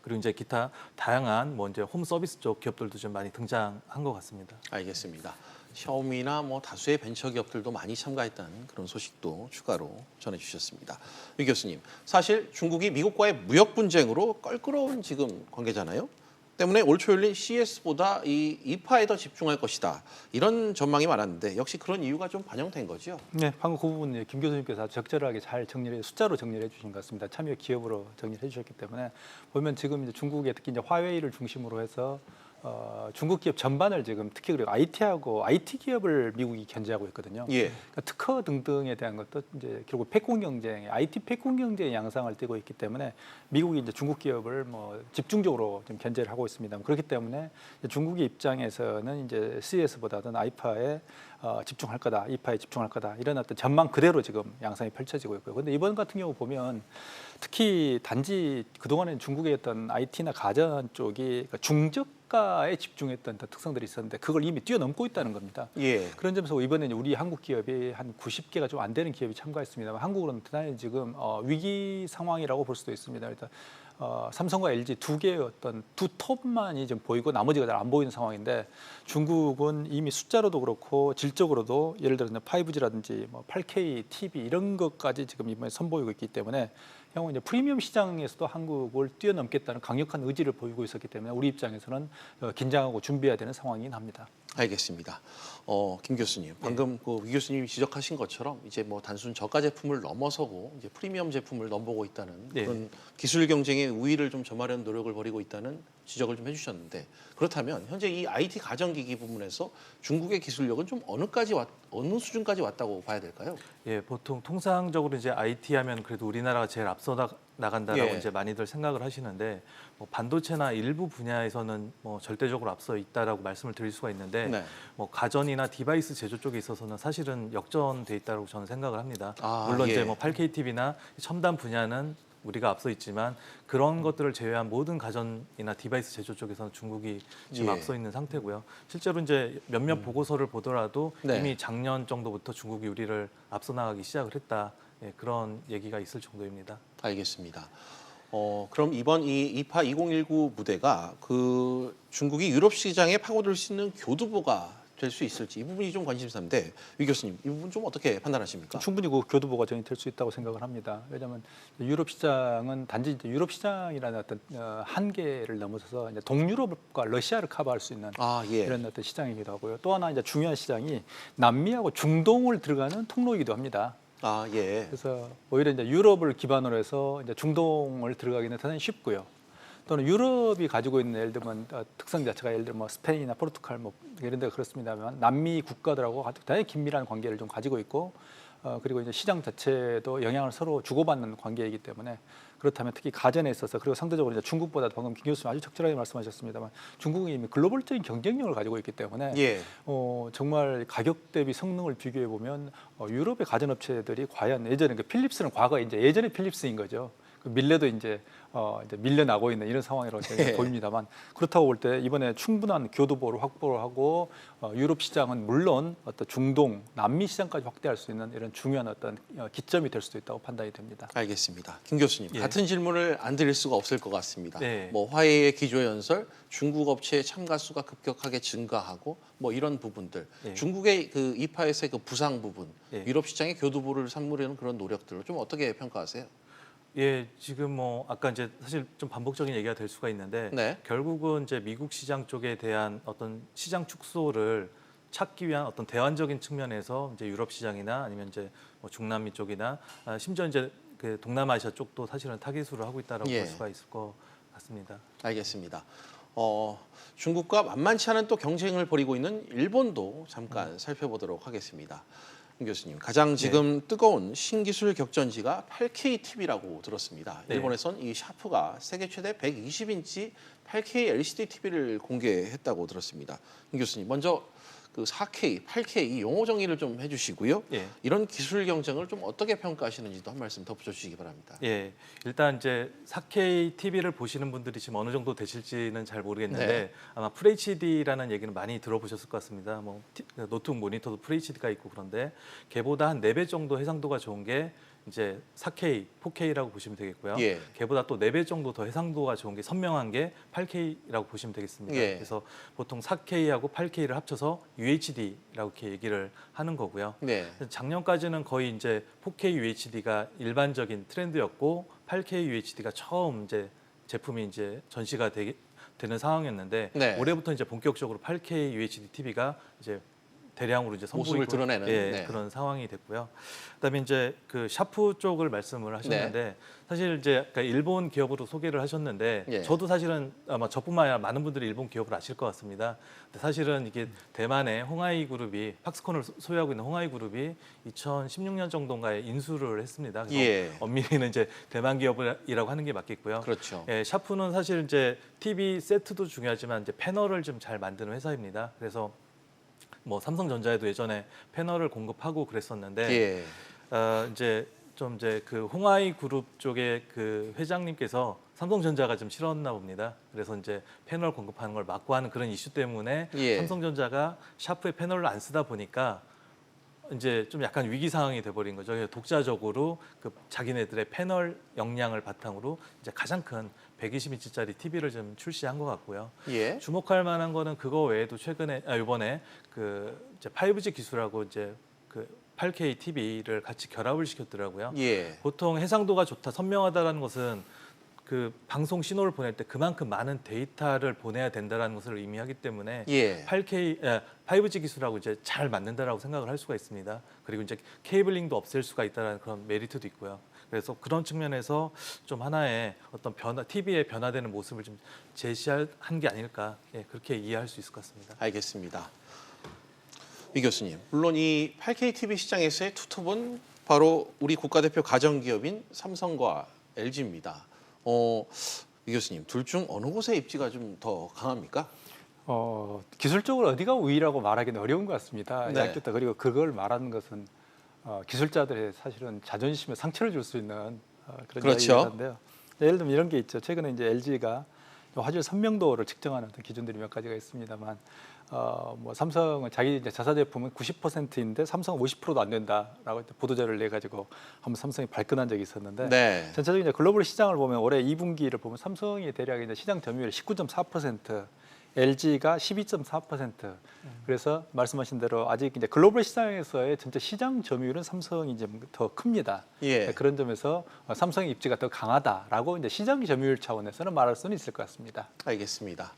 Speaker 13: 그리고 이제 기타 다양한 뭐 이제 홈 서비스 쪽 기업들도 좀 많이 등장한 것 같습니다.
Speaker 1: 알겠습니다. 샤오미나 뭐 다수의 벤처 기업들도 많이 참가했다는 그런 소식도 추가로 전해주셨습니다. 유 교수님, 사실 중국이 미국과의 무역 분쟁으로 껄끄러운 지금 관계잖아요. 때문에 올 초 열린 CES보다 이 이파에 더 집중할 것이다. 이런 전망이 많았는데 역시 그런 이유가 좀 반영된 거죠.
Speaker 14: 네, 방금 그 부분 김 교수님께서 적절하게 잘 숫자로 정리해 주신 것 같습니다. 참여 기업으로 정리해 주셨기 때문에 보면 지금 이제 중국에 특히 이제 화웨이를 중심으로 해서 중국 기업 전반을 지금 특히 그리고 IT하고 IT 기업을 미국이 견제하고 있거든요.
Speaker 1: 예.
Speaker 14: 그러니까 특허 등등에 대한 것도 이제 결국 패권 경쟁, IT 패권 경쟁의 양상을 띠고 있기 때문에 미국이 이제 중국 기업을 뭐 집중적으로 좀 견제를 하고 있습니다. 그렇기 때문에 중국의 입장에서는 이제 CES보다는 IPA에 집중할 거다, 이파에 집중할 거다 이런 어떤 전망 그대로 지금 양상이 펼쳐지고 있고요. 그런데 이번 같은 경우 보면 특히 단지 그동안에는 중국의 어떤 IT나 가전 쪽이 그러니까 중저가에 집중했던 특성들이 있었는데 그걸 이미 뛰어넘고 있다는 겁니다.
Speaker 1: 예.
Speaker 14: 그런 점에서 이번에 우리 한국 기업이 한 90개가 좀 안 되는 기업이 참가했습니다만 한국으로는 대단히 지금 위기 상황이라고 볼 수도 있습니다. 일단 삼성과 LG 두 개의 어떤 두 톱만이 좀 보이고 나머지가 잘 안 보이는 상황인데 중국은 이미 숫자로도 그렇고 질적으로도 예를 들어 5G라든지 뭐 8K TV 이런 것까지 지금 이번에 선보이고 있기 때문에 향후 이제 프리미엄 시장에서도 한국을 뛰어넘겠다는 강력한 의지를 보이고 있었기 때문에 우리 입장에서는 긴장하고 준비해야 되는 상황이긴 합니다.
Speaker 1: 알겠습니다. 김 교수님, 방금 그 위 교수님이 지적하신 것처럼 이제 뭐 단순 저가 제품을 넘어서고 이제 프리미엄 제품을 넘보고 있다는 그런 기술 경쟁의 우위를 좀 점하려는 노력을 벌이고 있다는 지적을 좀 해주셨는데 그렇다면 현재 이 IT 가전기기 부분에서 중국의 기술력은 좀 어느 수준까지 왔다고 봐야 될까요?
Speaker 13: 예, 보통 통상적으로 이제 IT 하면 그래도 우리나라가 제일 앞서 나간다라고 이제 많이들 생각을 하시는데 뭐 반도체나 일부 분야에서는 뭐 절대적으로 앞서 있다라고 말씀을 드릴 수가 있는데 뭐 가전이나 디바이스 제조 쪽에 있어서는 사실은 역전돼 있다고 저는 생각을 합니다. 물론 이제 뭐 8K TV나 첨단 분야는 우리가 앞서 있지만 그런 것들을 제외한 모든 가전이나 디바이스 제조 쪽에서는 중국이 지금 앞서 있는 상태고요. 실제로 이제 몇몇 보고서를 보더라도 이미 작년 정도부터 중국이 우리를 앞서 나가기 시작을 했다. 그런 얘기가 있을 정도입니다.
Speaker 1: 알겠습니다. 그럼 이번 이 이파 2019 무대가 그 중국이 유럽 시장에 파고들 수 있는 교두보가 될 수 있을지 이 부분이 좀 관심사인데 위 교수님 이 부분 좀 어떻게 판단하십니까?
Speaker 14: 충분히 그 교두보가 될 수 있다고 생각을 합니다. 왜냐하면 유럽 시장은 단지 이제 유럽 시장이라는 어떤 한계를 넘어서서 이제 동유럽과 러시아를 커버할 수 있는 이런 어떤 시장이기도 하고요. 또 하나 이제 중요한 시장이 남미하고 중동을 들어가는 통로이기도 합니다. 그래서 오히려 이제 유럽을 기반으로 해서 이제 중동을 들어가기는 대단히 쉽고요. 또는 유럽이 가지고 있는 예를 들면 특성 자체가 예를 들면 뭐 스페인이나 포르투갈 뭐 이런 데가 그렇습니다만 남미 국가들하고 대단히 긴밀한 관계를 좀 가지고 있고 그리고 이제 시장 자체도 영향을 서로 주고받는 관계이기 때문에 그렇다면 특히 가전에 있어서 그리고 상대적으로 이제 중국보다 방금 김 교수님 아주 적절하게 말씀하셨습니다만 중국은 이미 글로벌적인 경쟁력을 가지고 있기 때문에 정말 가격 대비 성능을 비교해 보면 유럽의 가전 업체들이 과연 예전에 그 필립스는 과거 이제 예전의 필립스인 거죠. 밀려도 이제 밀려나고 있는 이런 상황이라고 보입니다만 그렇다고 볼 때 이번에 충분한 교두보를 확보를 하고 유럽 시장은 물론 어떤 중동, 남미 시장까지 확대할 수 있는 이런 중요한 어떤 기점이 될 수도 있다고 판단이 됩니다.
Speaker 1: 알겠습니다. 김 교수님 같은 질문을 안 드릴 수가 없을 것 같습니다. 뭐 화웨이의 기조연설, 중국 업체의 참가 수가 급격하게 증가하고 뭐 이런 부분들, 중국의 그 이파에서의 그 부상 부분, 유럽 시장의 교두보를 삼으려는 그런 노력들을 좀 어떻게 평가하세요?
Speaker 13: 예, 지금 뭐 아까 이제 사실 좀 반복적인 얘기가 될 수가 있는데 결국은 이제 미국 시장 쪽에 대한 어떤 시장 축소를 찾기 위한 어떤 대안적인 측면에서 이제 유럽 시장이나 아니면 이제 뭐 중남미 쪽이나 심지어 이제 그 동남아시아 쪽도 사실은 타깃으로 하고 있다라고 볼 수가 있을 것 같습니다.
Speaker 1: 알겠습니다. 중국과 만만치 않은 또 경쟁을 벌이고 있는 일본도 잠깐 살펴보도록 하겠습니다. 김 교수님, 가장 지금 뜨거운 신기술 격전지가 8K TV라고 들었습니다. 일본에선 이 샤프가 세계 최대 120인치 8K LCD TV를 공개했다고 들었습니다. 김 교수님, 먼저 그 4K, 8K 이 용어 정의를 좀 해주시고요. 이런 기술 경쟁을 좀 어떻게 평가하시는지도 한 말씀 덧붙여 주시기 바랍니다.
Speaker 13: 예, 일단 이제 4K TV를 보시는 분들이 지금 어느 정도 되실지는 잘 모르겠는데 아마 FHD라는 얘기는 많이 들어보셨을 것 같습니다. 뭐 노트북 모니터도 FHD가 있고 그런데 걔보다 한 4배 정도 해상도가 좋은 게 이제 4K, 4K라고 보시면 되겠고요. 걔보다 또 4배 정도 더 해상도가 좋은 게 선명한 게 8K라고 보시면 되겠습니다. 그래서 보통 4K하고 8K를 합쳐서 UHD라고 이렇게 얘기를 하는 거고요. 작년까지는 거의 이제 4K UHD가 일반적인 트렌드였고 8K UHD가 처음 이제 제품이 이제 전시가 되는 상황이었는데
Speaker 1: 네.
Speaker 13: 올해부터 이제 본격적으로 8K UHD TV가 이제 대량으로 이제
Speaker 1: 모습을
Speaker 13: 선보이고
Speaker 1: 드러내는
Speaker 13: 예,
Speaker 1: 네.
Speaker 13: 그런 상황이 됐고요. 그다음에 이제 그 샤프 쪽을 말씀을 하셨는데
Speaker 1: 네.
Speaker 13: 사실 이제 그러니까 일본 기업으로 소개를 하셨는데
Speaker 1: 예.
Speaker 13: 저도 사실은 아마 저뿐만 아니라 많은 분들이 일본 기업을 아실 것 같습니다. 근데 사실은 이게 대만의 홍하이 그룹이 팍스콘을 소유하고 있는 홍하이 그룹이 2016년 정도인가에 인수를 했습니다. 그래서
Speaker 1: 예.
Speaker 13: 엄밀히는 이제 대만 기업이라고 하는 게 맞겠고요.
Speaker 1: 그렇죠.
Speaker 13: 예, 샤프는 사실 이제 TV 세트도 중요하지만 이제 패널을 좀 잘 만드는 회사입니다. 그래서 뭐 삼성전자에도 예전에 패널을 공급하고 그랬었는데
Speaker 1: 예.
Speaker 13: 이제 좀 이제 그 홍하이 그룹 쪽의 그 회장님께서 삼성전자가 좀 싫었나 봅니다. 그래서 이제 패널 공급하는 걸 막고 하는 그런 이슈 때문에
Speaker 1: 예.
Speaker 13: 삼성전자가 샤프의 패널을 안 쓰다 보니까 이제 좀 약간 위기 상황이 돼버린 거죠. 그래서 독자적으로 그 자기네들의 패널 역량을 바탕으로 이제 가장 큰 120인치짜리 TV를 좀 출시한 것 같고요.
Speaker 1: 예.
Speaker 13: 주목할 만한 거는 그거 외에도 최근에 이번에 그 이제 5G 기술하고 이제 그 8K TV를 같이 결합을 시켰더라고요.
Speaker 1: 예.
Speaker 13: 보통 해상도가 좋다, 선명하다라는 것은 그 방송 신호를 보낼 때 그만큼 많은 데이터를 보내야 된다라는 것을 의미하기 때문에
Speaker 1: 예.
Speaker 13: 5G 기술하고 이제 잘 맞는다라고 생각을 할 수가 있습니다. 그리고 이제 케이블링도 없앨 수가 있다라는 그런 메리트도 있고요. 그래서 그런 측면에서 좀 하나의 어떤 변화, TV의 변화되는 모습을 좀 제시한 게 아닐까, 예, 그렇게 이해할 수 있을 것 같습니다.
Speaker 1: 알겠습니다. 이 교수님, 물론 이 8K TV 시장에서의 투톱은 바로 우리 국가대표 가전기업인 삼성과 LG입니다. 이 교수님, 둘 중 어느 곳의 입지가 좀 더 강합니까?
Speaker 14: 기술적으로 어디가 우위라고 말하기는 어려운 것 같습니다.
Speaker 1: 네.
Speaker 14: 그리고 그걸 말하는 것은 기술자들의 사실은 자존심에 상처를 줄 수 있는 그런
Speaker 1: 그렇죠.
Speaker 14: 이야기인데요. 예를 들면 이런 게 있죠. 최근에 이제 LG가 화질 선명도를 측정하는 어떤 기준들이 몇 가지가 있습니다만, 뭐 삼성은 자기 이제 자사 제품은 90%인데 삼성은 50%도 안 된다라고 보도자료를 내 가지고 한번 삼성이 발끈한 적이 있었는데,
Speaker 1: 네.
Speaker 14: 전체적인 이제 글로벌 시장을 보면 올해 2분기를 보면 삼성이 대략 이제 시장 점유율이 19.4%, LG가 12.4%. 그래서 말씀하신 대로 아직 이제 글로벌 시장에서의 전체 시장 점유율은 삼성이 이제 더 큽니다.
Speaker 1: 예.
Speaker 14: 그런 점에서 삼성의 입지가 더 강하다라고 이제 시장 점유율 차원에서는 말할 수는 있을 것 같습니다.
Speaker 1: 알겠습니다.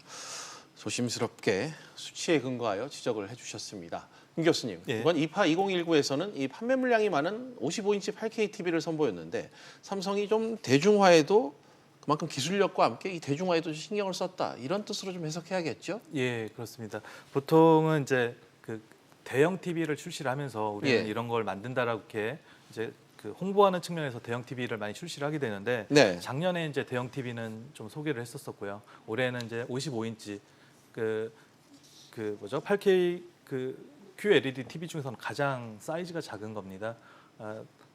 Speaker 1: 조심스럽게 수치에 근거하여 지적을 해주셨습니다. 김 교수님,
Speaker 13: 예.
Speaker 1: 이번 이파 2019에서는 이 판매 물량이 많은 55인치 8K TV를 선보였는데 삼성이 좀 대중화에도 그만큼 기술력과 함께 이 대중화에도 신경을 썼다, 이런 뜻으로 좀 해석해야겠죠?
Speaker 13: 예, 그렇습니다. 보통은 이제 그 대형 TV를 출시를 하면서 우리는
Speaker 1: 예.
Speaker 13: 이런 걸 만든다라고 이렇게 이제 그 홍보하는 측면에서 대형 TV를 많이 출시를 하게 되는데,
Speaker 1: 네.
Speaker 13: 작년에 이제 대형 TV는 좀 소개를 했었었고요. 올해는 이제 55인치 그 뭐죠? 8K 그 QLED TV 중에서는 가장 사이즈가 작은 겁니다.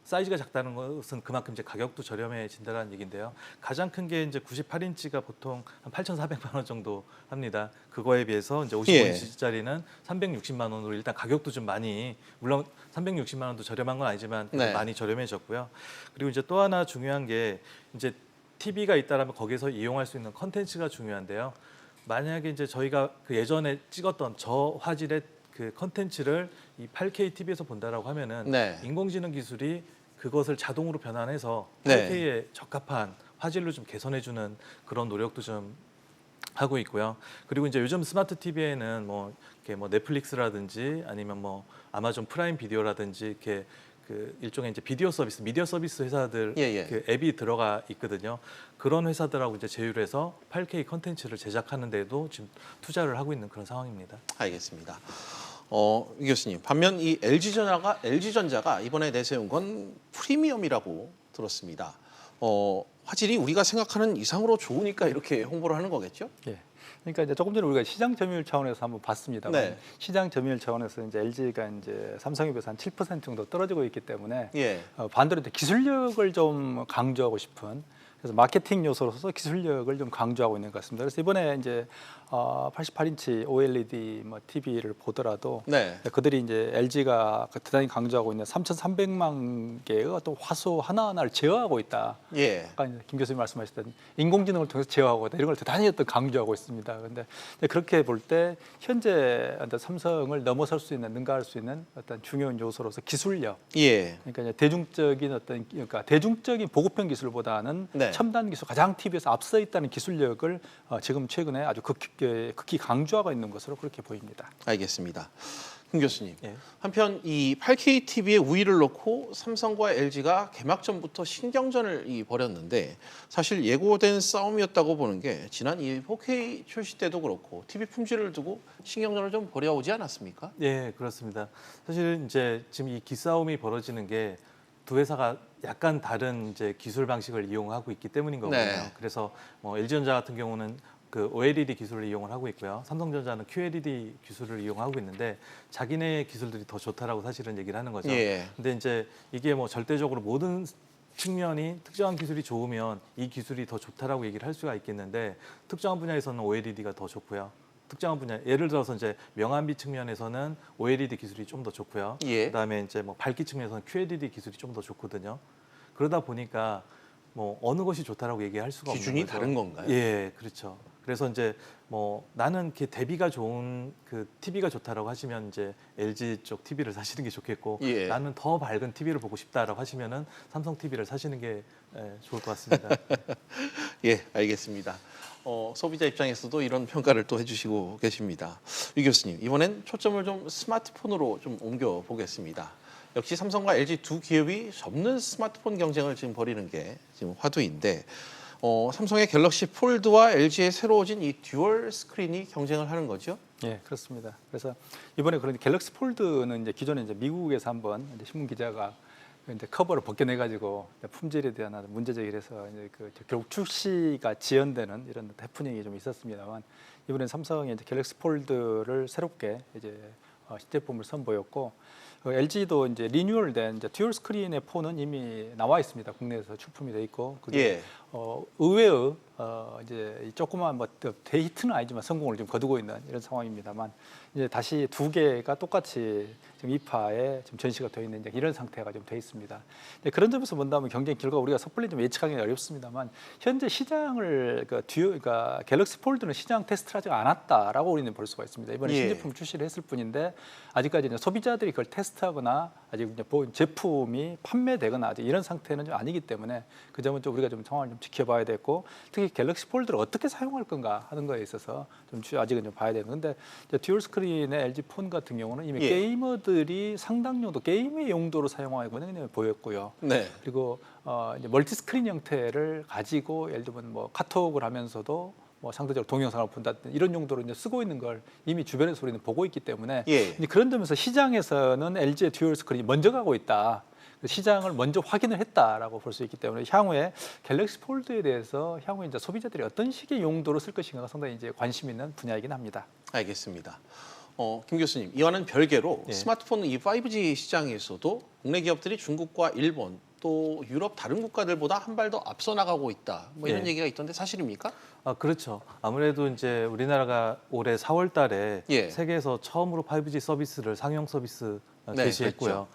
Speaker 13: 사이즈가 작다는 것은 그만큼 이제 가격도 저렴해진다는 얘기인데요. 가장 큰 게 이제 98인치가 보통 한 8,400만 원 정도 합니다. 그거에 비해서 이제 55인치짜리는 360만 원으로 일단 가격도 좀 많이, 물론 360만 원도 저렴한 건 아니지만
Speaker 1: 네.
Speaker 13: 많이 저렴해졌고요. 그리고 이제 또 하나 중요한 게 이제 TV가 있다라면 거기서 이용할 수 있는 컨텐츠가 중요한데요. 만약에 이제 저희가 그 예전에 찍었던 저화질의 그 컨텐츠를 이 8K TV에서 본다라고 하면은
Speaker 1: 네.
Speaker 13: 인공지능 기술이 그것을 자동으로 변환해서
Speaker 1: 네.
Speaker 13: 8K에 적합한 화질로 좀 개선해주는 그런 노력도 좀 하고 있고요. 그리고 이제 요즘 스마트 TV에는 뭐 이렇게 뭐 넷플릭스라든지 아니면 뭐 아마존 프라임 비디오라든지 이렇게 그 일종의 이제 비디오 서비스, 미디어 서비스 회사들
Speaker 1: 예.
Speaker 13: 그 앱이 들어가 있거든요. 그런 회사들하고 이제 제휴해서 8K 컨텐츠를 제작하는 데도 지금 투자를 하고 있는 그런 상황입니다.
Speaker 1: 알겠습니다. 이 교수님, 반면 이 LG전자가 이번에 내세운 건 프리미엄이라고 들었습니다. 화질이 우리가 생각하는 이상으로 좋으니까 이렇게 홍보를 하는 거겠죠?
Speaker 14: 예. 그러니까 이제 조금 전에 우리가 시장 점유율 차원에서 한번 봤습니다만,
Speaker 1: 네.
Speaker 14: 시장 점유율 차원에서 이제 LG가 이제 삼성에 비해서 한 7% 정도 떨어지고 있기 때문에,
Speaker 1: 예.
Speaker 14: 반대로 이제 기술력을 좀 강조하고 싶은, 그래서 마케팅 요소로서 기술력을 좀 강조하고 있는 것 같습니다. 그래서 이번에 이제 88인치 OLED 뭐 TV를 보더라도
Speaker 1: 네.
Speaker 14: 그들이 이제 LG가 대단히 강조하고 있는 3,300만 개의 어떤 화소 하나하나를 제어하고 있다.
Speaker 1: 예.
Speaker 14: 아까 김 교수님 말씀하셨던 인공지능을 통해서 제어하고 있다. 이런 걸 대단히 어떤 강조하고 있습니다. 그런데 그렇게 볼 때 현재 어떤 삼성을 넘어설 수 있는, 능가할 수 있는 어떤 중요한 요소로서 기술력.
Speaker 1: 예.
Speaker 14: 그러니까 이제 대중적인 보급형 기술보다는
Speaker 1: 네.
Speaker 14: 첨단 기술 가장 TV에서 앞서 있다는 기술력을 지금 최근에 아주 극히 강조하고 있는 것으로 그렇게 보입니다.
Speaker 1: 알겠습니다. 김 교수님, 한편 이 8K TV의 우위를 놓고 삼성과 LG가 개막전부터 신경전을 벌였는데 사실 예고된 싸움이었다고 보는 게 지난 이 4K 출시 때도 그렇고 TV 품질을 두고 신경전을 좀 벌여오지 않았습니까?
Speaker 13: 예, 그렇습니다. 사실 이제 지금 이 기싸움이 벌어지는 게 두 회사가 약간 다른 이제 기술 방식을 이용하고 있기 때문인 거거든요.
Speaker 1: 네.
Speaker 13: 그래서 뭐 LG전자 같은 경우는 그 OLED 기술을 이용을 하고 있고요. 삼성전자는 QLED 기술을 이용하고 있는데 자기네 기술들이 더 좋다라고 사실은 얘기를 하는 거죠.
Speaker 1: 예.
Speaker 13: 근데 이제 이게 뭐 절대적으로 모든 측면이 특정한 기술이 좋으면 이 기술이 더 좋다라고 얘기를 할 수가 있겠는데 특정한 분야에서는 OLED가 더 좋고요. 특정한 분야, 예를 들어서 이제 명암비 측면에서는 OLED 기술이 좀 더 좋고요.
Speaker 1: 예.
Speaker 13: 그다음에 이제 뭐 밝기 측면에서는 QLED 기술이 좀 더 좋거든요. 그러다 보니까 뭐 어느 것이 좋다라고 얘기할 수가 없는 거죠.
Speaker 1: 기준이 다른 건가요?
Speaker 13: 예, 그렇죠. 그래서 이제 뭐 나는 이렇게 대비가 좋은 그 TV가 좋다라고 하시면 이제 LG 쪽 TV를 사시는 게 좋겠고
Speaker 1: 예.
Speaker 13: 나는 더 밝은 TV를 보고 싶다라고 하시면은 삼성 TV를 사시는 게 좋을 것 같습니다.
Speaker 1: 예, 알겠습니다. 소비자 입장에서도 이런 평가를 또 해주시고 계십니다. 유 교수님, 이번엔 초점을 좀 스마트폰으로 좀 옮겨 보겠습니다. 역시 삼성과 LG 두 기업이 접는 스마트폰 경쟁을 지금 벌이는 게 지금 화두인데 삼성의 갤럭시 폴드와 LG의 새로워진 이 듀얼 스크린이 경쟁을 하는 거죠?
Speaker 14: 예, 그렇습니다. 그래서 이번에 그런 갤럭시 폴드는 이제 기존에 이제 미국에서 한번 이제 신문 기자가 이제 커버를 벗겨내 가지고 품질에 대한 문제 제기를 해서 이제 결국 출시가 지연되는 이런 해프닝이 좀 있었습니다만 이번에 삼성이 이제 갤럭시 폴드를 새롭게 이제 신제품을 선보였고 LG도 이제 리뉴얼된 이제 듀얼 스크린의 폰은 이미 나와 있습니다. 국내에서 출품이 돼 있고 그게 의외의 이제 조그만 뭐 대히트는 아니지만 성공을 좀 거두고 있는 이런 상황입니다만 이제 다시 두 개가 똑같이 지금 이파에 지금 전시가 되어 있는 이제 이런 상태가 좀 돼 있습니다. 그런 점에서 본다면 경쟁 결과 우리가 섣불리 좀 예측하기는 어렵습니다만 현재 시장을 그러니까 갤럭시 폴드는 시장 테스트를 하지 않았다라고 우리는 볼 수가 있습니다. 이번에 신제품 출시를 했을 뿐인데 아직까지 이제 소비자들이 그걸 테스트하거나 아직 이제 제품이 판매되거나 아직 이런 상태는 좀 아니기 때문에 그 점은 좀 우리가 좀 상황을 좀 지켜봐야 되고 특히 갤럭시 폴드를 어떻게 사용할 건가 하는 거에 있어서 좀 아직은 좀 봐야 되는데 듀얼 스크린의 LG 폰 같은 경우는 이미 게이머들이 상당 정도 게임의 용도로 사용하고 있는 게 보였고요.
Speaker 1: 네.
Speaker 14: 그리고 이제 멀티 스크린 형태를 가지고 예를 들면 뭐 카톡을 하면서도 뭐 상대적으로 동영상을 본다든지 이런 용도로 이제 쓰고 있는 걸 이미 주변에서 우리는 보고 있기 때문에 이제 그런 점에서 시장에서는 LG의 듀얼 스크린이 먼저 가고 있다. 시장을 먼저 확인을 했다라고 볼 수 있기 때문에 향후에 갤럭시 폴드에 대해서 향후에 이제 소비자들이 어떤 식의 용도로 쓸 것인가가 상당히 이제 관심 있는 분야이긴 합니다.
Speaker 1: 알겠습니다. 김 교수님, 이와는 별개로 스마트폰 이 5G 시장에서도 국내 기업들이 중국과 일본 또 유럽 다른 국가들보다 한 발 더 앞서 나가고 있다. 뭐 이런 얘기가 있던데 사실입니까?
Speaker 13: 그렇죠. 아무래도 이제 우리나라가 올해 4월달에 세계에서 처음으로 5G 서비스를 상용 서비스 개시했고요.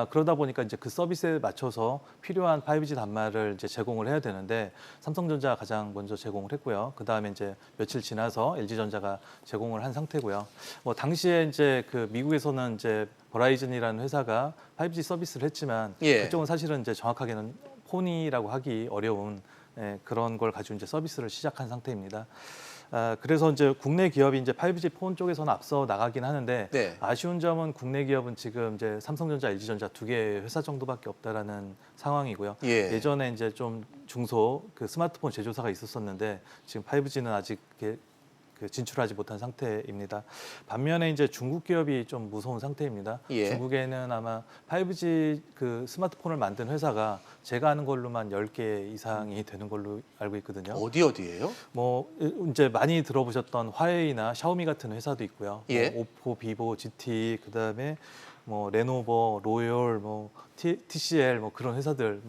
Speaker 13: 그러다 보니까 이제 그 서비스에 맞춰서 필요한 5G 단말을 이제 제공을 해야 되는데 삼성전자가 가장 먼저 제공을 했고요. 그 다음에 이제 며칠 지나서 LG전자가 제공을 한 상태고요. 뭐 당시에 이제 그 미국에서는 이제 버라이즌이라는 회사가 5G 서비스를 했지만 그쪽은 사실은 이제 정확하게는 폰이라고 하기 어려운 그런 걸 가지고 이제 서비스를 시작한 상태입니다. 그래서 이제 국내 기업이 이제 5G 폰 쪽에서는 앞서 나가긴 하는데 아쉬운 점은 국내 기업은 지금 이제 삼성전자, LG전자 두 개의 회사 정도밖에 없다라는 상황이고요. 예전에 이제 좀 중소 그 스마트폰 제조사가 있었었는데 지금 5G는 아직 진출하지 못한 상태입니다. 반면에 이제 중국 기업이 좀 무서운 상태입니다. 중국에는 아마 5G 그 스마트폰을 만든 회사가 제가 아는 걸로만 10개 이상이 되는 걸로 알고 있거든요.
Speaker 1: 어디예요?
Speaker 13: 뭐 이제 많이 들어보셨던 화웨이나 샤오미 같은 회사도 있고요. 뭐 오포, 비보, GT, 그다음에 뭐 레노버, 로열, 뭐 TCL 뭐 그런 회사들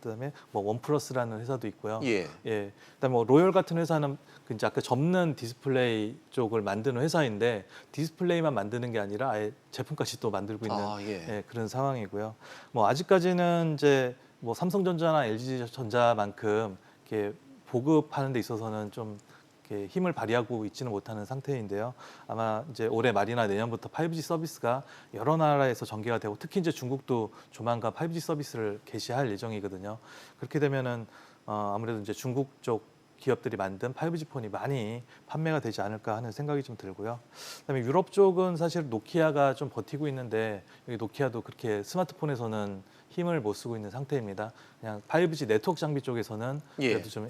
Speaker 13: 그다음에 뭐 원플러스라는 회사도 있고요. 그다음에 뭐 로열 같은 회사는 이제 아까 접는 디스플레이 쪽을 만드는 회사인데 디스플레이만 만드는 게 아니라 아예 제품까지 또 만들고 있는 그런 상황이고요. 뭐 아직까지는 이제 뭐 삼성전자나 LG전자만큼 이렇게 보급하는 데 있어서는 좀 이렇게 힘을 발휘하고 있지는 못하는 상태인데요. 아마 이제 올해 말이나 내년부터 5G 서비스가 여러 나라에서 전개가 되고 특히 이제 중국도 조만간 5G 서비스를 개시할 예정이거든요. 그렇게 되면은 아무래도 이제 중국 쪽 기업들이 만든 5G 폰이 많이 판매가 되지 않을까 하는 생각이 좀 들고요. 그다음에 유럽 쪽은 사실 노키아가 좀 버티고 있는데 여기 노키아도 그렇게 스마트폰에서는 힘을 못 쓰고 있는 상태입니다. 그냥 5G 네트워크 장비 쪽에서는 그래도 좀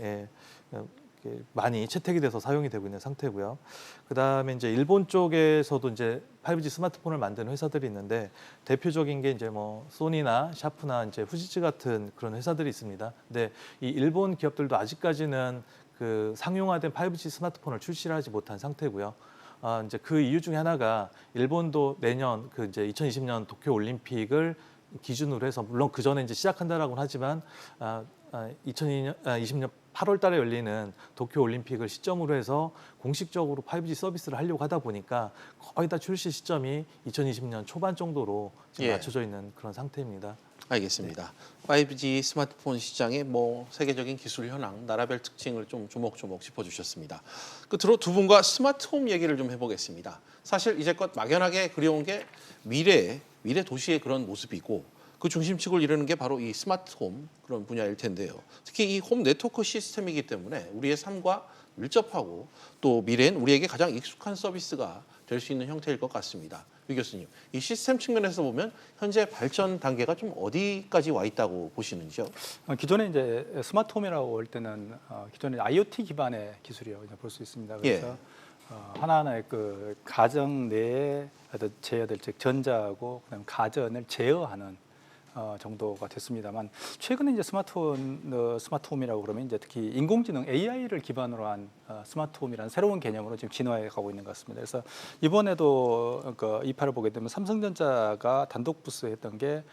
Speaker 13: 많이 채택이 돼서 사용이 되고 있는 상태고요. 그다음에 이제 일본 쪽에서도 이제 5G 스마트폰을 만드는 회사들이 있는데 대표적인 게 이제 뭐 소니나 샤프나 이제 후지츠 같은 그런 회사들이 있습니다. 근데 이 일본 기업들도 아직까지는 그 상용화된 5G 스마트폰을 출시를 하지 못한 상태고요. 이제 그 이유 중에 하나가 일본도 내년 그 이제 2020년 도쿄 올림픽을 기준으로 해서 물론 그 전에 이제 시작한다라고는 하지만 2020년 8월 달에 열리는 도쿄 올림픽을 시점으로 해서 공식적으로 5G 서비스를 하려고 하다 보니까 거의 다 출시 시점이 2020년 초반 정도로 지금 맞춰져 있는 그런 상태입니다.
Speaker 1: 알겠습니다. 5G 스마트폰 시장의 뭐 세계적인 기술 현황, 나라별 특징을 좀 조목조목 짚어주셨습니다. 끝으로 두 분과 스마트홈 얘기를 좀 해보겠습니다. 사실 이제껏 막연하게 그려온 게 미래 도시의 그런 모습이고 그 중심축을 이루는 게 바로 이 스마트홈 그런 분야일 텐데요. 특히 이 홈 네트워크 시스템이기 때문에 우리의 삶과 밀접하고 또 미래엔 우리에게 가장 익숙한 서비스가 될 수 있는 형태일 것 같습니다. 유 교수님, 이 시스템 측면에서 보면 현재 발전 단계가 좀 어디까지 와 있다고 보시는지요?
Speaker 14: 기존에 이제 스마트홈이라고 할 때는 기존에 IoT 기반의 기술이라고 볼 수 있습니다. 그래서 하나하나의 그 가정 내에 제어될 즉 전자하고 그다음 가전을 제어하는 정도가 됐습니다만 최근에 이제 스마트홈이라고 그러면 이제 특히 인공지능 AI를 기반으로 한 스마트홈이라는 새로운 개념으로 지금 진화해 가고 있는 것 같습니다. 그래서 이번에도 그 이파를 보게 되면 삼성전자가 단독 부스했던 게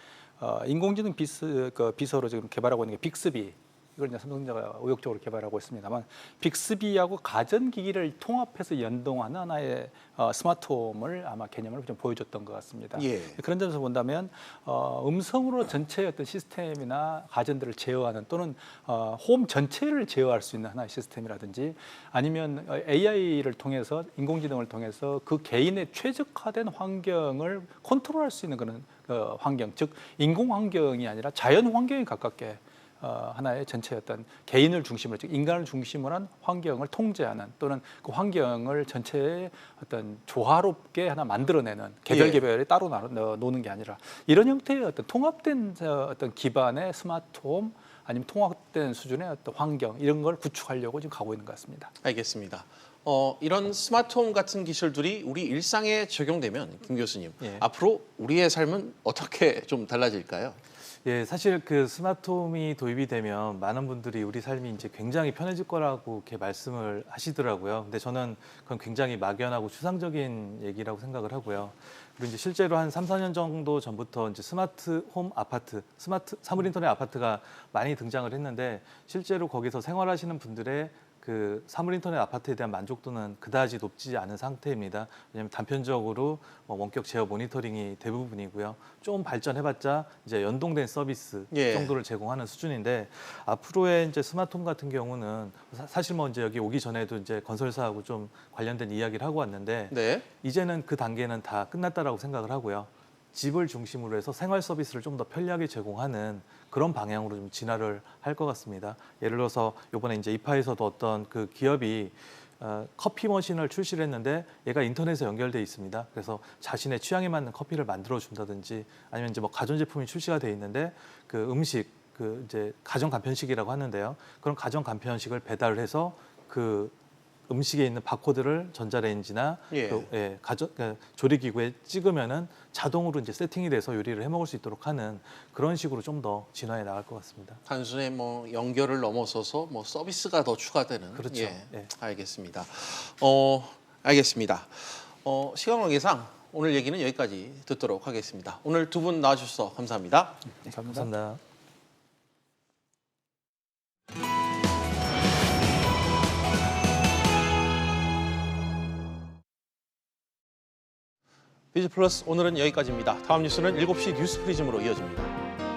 Speaker 14: 인공지능 비서로 지금 개발하고 있는 게 빅스비. 이걸 이제 삼성전자가 의욕적으로 개발하고 있습니다만 빅스비하고 가전기기를 통합해서 연동하는 하나의 스마트홈을 아마 개념을 좀 보여줬던 것 같습니다. 그런 점에서 본다면 음성으로 전체의 어떤 시스템이나 가전들을 제어하는 또는 홈 전체를 제어할 수 있는 하나의 시스템이라든지 아니면 AI를 통해서 인공지능을 통해서 그 개인의 최적화된 환경을 컨트롤할 수 있는 그런 환경, 즉 인공 환경이 아니라 자연 환경에 가깝게 하나의 전체 어떤 개인을 중심으로, 즉 인간을 중심으로 한 환경을 통제하는 또는 그 환경을 전체의 어떤 조화롭게 하나 만들어내는 개별이 따로 노는 게 아니라 이런 형태의 어떤 통합된 어떤 기반의 스마트홈 아니면 통합된 수준의 어떤 환경 이런 걸 구축하려고 지금 가고 있는 것 같습니다.
Speaker 1: 알겠습니다. 이런 스마트홈 같은 기술들이 우리 일상에 적용되면 김 교수님 앞으로 우리의 삶은 어떻게 좀 달라질까요?
Speaker 13: 사실 그 스마트홈이 도입이 되면 많은 분들이 우리 삶이 이제 굉장히 편해질 거라고 이렇게 말씀을 하시더라고요. 근데 저는 그건 굉장히 막연하고 추상적인 얘기라고 생각을 하고요. 그리고 이제 실제로 한 3, 4년 정도 전부터 이제 스마트홈 아파트, 스마트 사물 인터넷 아파트가 많이 등장을 했는데 실제로 거기서 생활하시는 분들의 그 사물 인터넷 아파트에 대한 만족도는 그다지 높지 않은 상태입니다. 왜냐하면 단편적으로 원격 제어 모니터링이 대부분이고요. 좀 발전해봤자 이제 연동된 서비스 정도를 제공하는 수준인데 앞으로의 이제 스마트홈 같은 경우는 사실 뭐 이제 여기 오기 전에도 이제 건설사하고 좀 관련된 이야기를 하고 왔는데 이제는 그 단계는 다 끝났다라고 생각을 하고요. 집을 중심으로 해서 생활 서비스를 좀 더 편리하게 제공하는 그런 방향으로 좀 진화를 할 것 같습니다. 예를 들어서 이번에 이제 이파에서도 어떤 그 기업이 커피 머신을 출시를 했는데 얘가 인터넷에 연결돼 있습니다. 그래서 자신의 취향에 맞는 커피를 만들어 준다든지 아니면 이제 뭐 가전제품이 출시가 돼 있는데 그 음식 그 이제 가전 간편식이라고 하는데요. 그런 가전 간편식을 배달을 해서 그 음식에 있는 바코드를 전자레인지나 조리기구에 찍으면은 자동으로 이제 세팅이 돼서 요리를 해 먹을 수 있도록 하는 그런 식으로 좀 더 진화해 나갈 것 같습니다.
Speaker 1: 단순히 뭐 연결을 넘어서서 뭐 서비스가 더 추가되는.
Speaker 13: 그렇죠.
Speaker 1: 알겠습니다. 알겠습니다. 시간 관계상 오늘 얘기는 여기까지 듣도록 하겠습니다. 오늘 두 분 나와주셔서 감사합니다.
Speaker 13: 감사합니다.
Speaker 1: 비즈플러스 오늘은 여기까지입니다. 다음 뉴스는 7시 뉴스 프리즘으로 이어집니다.